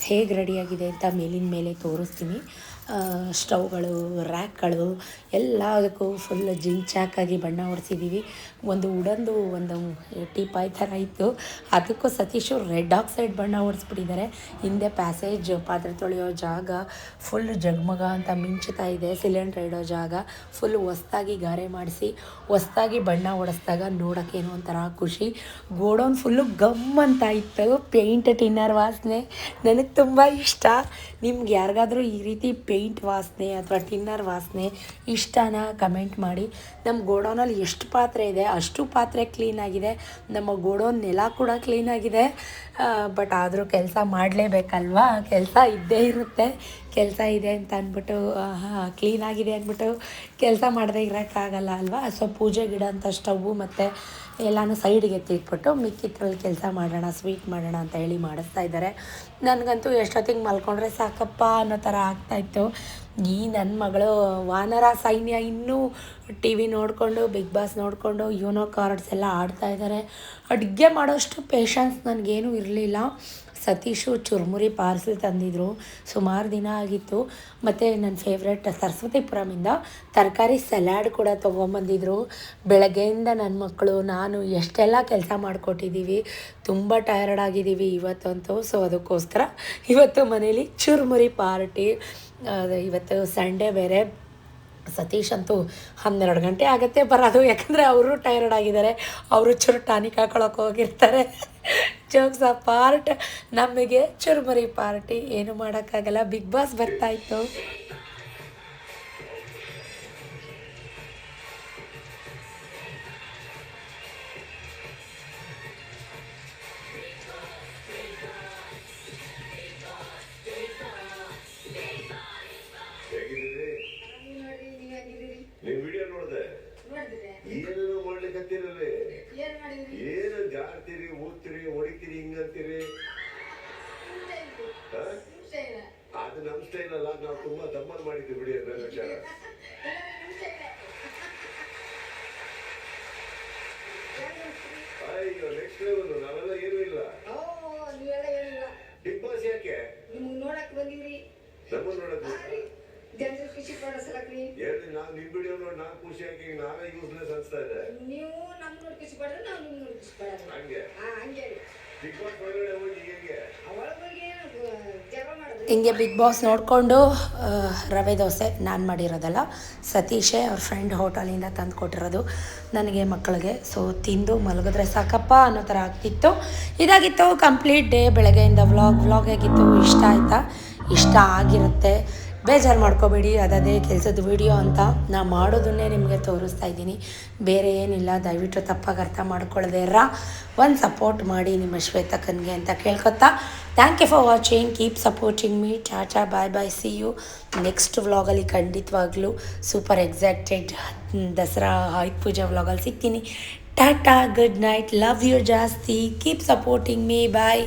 ಹೇಗೆ ರೆಡಿಯಾಗಿದೆ ಅಂತ ಮೇಲಿನ ಮೇಲೆ ತೋರಿಸ್ತೀನಿ. ಸ್ಟವ್ಗಳು, ರ್ಯಾಕ್ಗಳು ಎಲ್ಲದಕ್ಕೂ ಫುಲ್ ಜಿಂಚಾಕಾಗಿ ಬಣ್ಣ ಹೊಡೆಸಿದ್ದೀವಿ. ಒಂದು ಉಡಂದು ಒಂದು ಟೀಪಾಯ್ ಥರ ಇತ್ತು, ಅದಕ್ಕೂ ಸತೀಶು ರೆಡ್ ಆಕ್ಸೈಡ್ ಬಣ್ಣ ಹೊಡೆಸ್ಬಿಟ್ಟಿದ್ದಾರೆ. ಹಿಂದೆ ಪ್ಯಾಸೇಜ್, ಪಾತ್ರೆ ತೊಳೆಯೋ ಜಾಗ ಫುಲ್ ಜಗಮಗ ಅಂತ ಮಿಂಚ್ತಾ ಇದೆ. ಸಿಲಿಂಡ್ರ್ ಇಡೋ ಜಾಗ ಫುಲ್ ಹೊಸ್ದಾಗಿ ಗಾರೆ ಮಾಡಿಸಿ ಹೊಸ್ದಾಗಿ ಬಣ್ಣ ಹೊಡೆಸ್ದಾಗ ನೋಡೋಕ್ಕೇನೋ ಒಂಥರ ಖುಷಿ. ಗೋಡೌನ್ ಫುಲ್ಲು ಗಮ್ ಅಂತ ಇತ್ತು. ಪೇಂಟ್ ಟಿನ್ನರ್ ವಾಸನೆ ನನಗೆ ತುಂಬ ಇಷ್ಟ. ನಿಮ್ಗೆ ಯಾರಿಗಾದರೂ ಈ ರೀತಿ ಪೇಂಟ್ ವಾಸನೆ ಅಥವಾ ಟಿನ್ನರ್ ವಾಸನೆ ಇಷ್ಟನಾ ಕಮೆಂಟ್ ಮಾಡಿ. ನಮ್ಮ ಗೋಡೌನಲ್ಲಿ ಎಷ್ಟು ಪಾತ್ರೆ ಇದೆ ಅಷ್ಟು ಪಾತ್ರೆ ಕ್ಲೀನಾಗಿದೆ. ನಮ್ಮ ಗೋಡೌನ್ ನೆಲ ಕೂಡ ಕ್ಲೀನಾಗಿದೆ. ಬಟ್ ಆದರೂ ಕೆಲಸ ಮಾಡಲೇಬೇಕಲ್ವಾ, ಕೆಲಸ ಇದ್ದೇ ಇರುತ್ತೆ. ಕೆಲಸ ಇದೆ ಅಂತ ಅಂದ್ಬಿಟ್ಟು ಕ್ಲೀನಾಗಿದೆ ಅಂದ್ಬಿಟ್ಟು ಕೆಲಸ ಮಾಡದೇ ಇರೋಕ್ಕಾಗಲ್ಲ ಅಲ್ವಾ. ಸೊ ಪೂಜೆಗಿಡ ಅಂತ ಸ್ಟವ್ವು ಮತ್ತು ಎಲ್ಲನೂ ಸೈಡಿಗೆ ಎತ್ತಿಟ್ಬಿಟ್ಟು ಮಿಕ್ಕಿದ್ರಲ್ಲಿ ಕೆಲಸ ಮಾಡೋಣ, ಸ್ವೀಟ್ ಮಾಡೋಣ ಅಂತ ಹೇಳಿ ಮಾಡಿಸ್ತಾ ಇದ್ದಾರೆ. ನನಗಂತೂ ಎಷ್ಟೊತ್ತಿಗೆ ಮಲ್ಕೊಂಡ್ರೆ ಸಾಕಪ್ಪ ಅನ್ನೋ ಥರ ಆಗ್ತಾಯಿತ್ತು. ಈ ನನ್ನ ಮಗಳು ವಾನರ ಸೈನ್ಯ ಇನ್ನೂ ಟಿ ವಿ ನೋಡಿಕೊಂಡು, ಬಿಗ್ ಬಾಸ್ ನೋಡಿಕೊಂಡು, ಯೂನೋ ಕಾರ್ಡ್ಸ್ ಎಲ್ಲ ಆಡ್ತಾಯಿದ್ದಾರೆ. ಅಡುಗೆ ಮಾಡೋಷ್ಟು ಪೇಷನ್ಸ್ ನನಗೇನೂ ಇರಲಿಲ್ಲ. ಸತೀಶು ಚುರುಮುರಿ ಪಾರ್ಸೆಲ್ ತಂದಿದ್ರು, ಸುಮಾರು ದಿನ ಆಗಿತ್ತು. ಮತ್ತು ನನ್ನ ಫೇವ್ರೆಟ್ ಸರಸ್ವತಿಪುರಮಿಂದ ತರಕಾರಿ ಸಲಾಡ್ ಕೂಡ ತೊಗೊಂಬಂದಿದ್ರು. ಬೆಳಗ್ಗೆಯಿಂದ ನನ್ನ ಮಕ್ಕಳು ನಾನು ಎಷ್ಟೆಲ್ಲ ಕೆಲಸ ಮಾಡಿಕೊಟ್ಟಿದ್ದೀವಿ. ತುಂಬ ಟಯರ್ಡ್ ಆಗಿದ್ದೀವಿ ಇವತ್ತಂತೂ. ಸೊ ಅದಕ್ಕೋಸ್ಕರ ಇವತ್ತು ಮನೇಲಿ ಚುರುಮುರಿ ಪಾರ್ಟಿ. ಇವತ್ತು ಸಂಡೇ ಬೇರೆ. ಸತೀಶ್ ಅಂತೂ 12 ಗಂಟೆ ಆಗುತ್ತೆ ಬರೋದು, ಯಾಕಂದರೆ ಅವರು ಟಯರ್ಡ್ ಆಗಿದ್ದಾರೆ. ಅವರು ಚೂರು ಟಾನಿಕ್ ಹಾಕೊಳಕ್ಕೆ ಹೋಗಿರ್ತಾರೆ. ಜೋಕ್ಸ್ ಆ ಪಾರ್ಟ್. ನಮಗೆ ಚುರುಮುರಿ ಪಾರ್ಟಿ, ಏನು ಮಾಡೋಕ್ಕಾಗಲ್ಲ. ಬಿಗ್ ಬಾಸ್ ಬರ್ತಾಯಿತ್ತು. ನೀವು ವಿಡಿಯೋ ನೋಡಿದೆ, ಏನೇನು ಮಾಡ್ಲಿಕ್ಕತ್ತೀರಲ್ಲಿ, ಏನು ಜಾಡ್ತೀರಿ, ಓದ್ತೀರಿ, ಹೊಡಿತೀರಿ, ಹಿಂಗಂತೀರಿ. ಅದು ನಮ್ಮ ಸ್ಟೈಲ್ ಅಲ್ಲ, ನಾವು ತುಂಬಾ ದಮ್ಮನ್ ಮಾಡಿದ್ವಿ ಬಿಡಿ. ಅದರ ವಿಚಾರ ಅಯ್ಯೋ ನೆಕ್ಸ್ಟ್ ಲೆವೆಲ್. ನಾವೆಲ್ಲ ಏನೂ ಇಲ್ಲ. ಬಿಗ್ ಬಾಸ್ ಯಾಕೆ ನಿಮ್ಗೆ ನೋಡಕ್ ಬಂದಿವ್ರಿ? ನಮ್ಮನ್ನ ನೋಡಕ್ ಜನರು ಖುಷಿ ಪಡಿಸಲ್ಲ ಕ್ರೀ. ಹೇಳಿ ನಾನು ನಿಮ್ ವಿಡಿಯೋ ನೋಡಿ ನಾನು ಖುಷಿಯಾಗಿ ನಾವೇ ಯೂಸ್ಲೆಸ್ ಅನ್ಸ್ತಾ ಇದೆ. ನೀವು ನಮ್ಮ ನೋಡಿ ಖುಷಿ ಪಡೋದು, ನಾವು ನಿಮ್ಮ ನೋಡಿ ಖುಷಿ ಪಡೋದು. ಹಂಗೆ ಹಂಗೆ ಬಿಗ್ ಬಾಸ್ ಒಳಗಡೆ ಹೋಗಿ ಹೇಗೆ ಅವಳಗಳಿಗೆ ಜಗಳ ಮಾಡೋದು. ಹಿಂಗೆ ಬಿಗ್ ಬಾಸ್ ನೋಡಿಕೊಂಡು ರವೆ ದೋಸೆ ನಾನು ಮಾಡಿರೋದಲ್ಲ, ಸತೀಶೇ ಅವ್ರ ಫ್ರೆಂಡ್ ಹೋಟೆಲಿಂದ ತಂದು ಕೊಟ್ಟಿರೋದು ನನಗೆ ಮಕ್ಕಳಿಗೆ. ಸೊ ತಿಂದು ಮಲಗಿದ್ರೆ ಸಾಕಪ್ಪ ಅನ್ನೋ ಥರ ಆಗ್ತಿತ್ತು. ಇದಾಗಿತ್ತು ಕಂಪ್ಲೀಟ್ ಡೇ. ಬೆಳಗ್ಗೆಯಿಂದ ವ್ಲಾಗ್ ಹೇಗಿತ್ತು, ಇಷ್ಟ ಆಯಿತಾ? ಇಷ್ಟ ಆಗಿರುತ್ತೆ, ಬೇಜಾರು ಮಾಡ್ಕೋಬೇಡಿ. ಅದೇ ಕೆಲಸದ ವಿಡಿಯೋ ಅಂತ ನಾ ಮಾಡೋದನ್ನೇ ನಿಮಗೆ ತೋರಿಸ್ತಾ ಇದ್ದೀನಿ, ಬೇರೆ ಏನಿಲ್ಲ. ದಯವಿಟ್ಟು ತಪ್ಪಾಗಿ ಅರ್ಥ ಮಾಡ್ಕೊಳ್ಳದೆ ಒಂದು ಸಪೋರ್ಟ್ ಮಾಡಿ ನಿಮ್ಮ ಶ್ವೇತಕ್ಕನಿಗೆ ಅಂತ ಕೇಳ್ಕೊತಾ, thank you for watching, keep supporting me. ಟಾಟಾ, bye bye, see you next ವ್ಲಾಗಲ್ಲಿ. ಖಂಡಿತವಾಗ್ಲೂ ಸೂಪರ್ ಎಕ್ಸೈಟೆಡ್ ದಸರಾ ಆಯುಧ ಪೂಜಾ ವ್ಲಾಗಲ್ಲಿ ಸಿಗ್ತೀನಿ. ಟಾಟಾ, ಗುಡ್ ನೈಟ್, ಲವ್ ಯು ಜಾಸ್ತಿ, ಕೀಪ್ ಸಪೋರ್ಟಿಂಗ್ ಮೀ, ಬಾಯ್.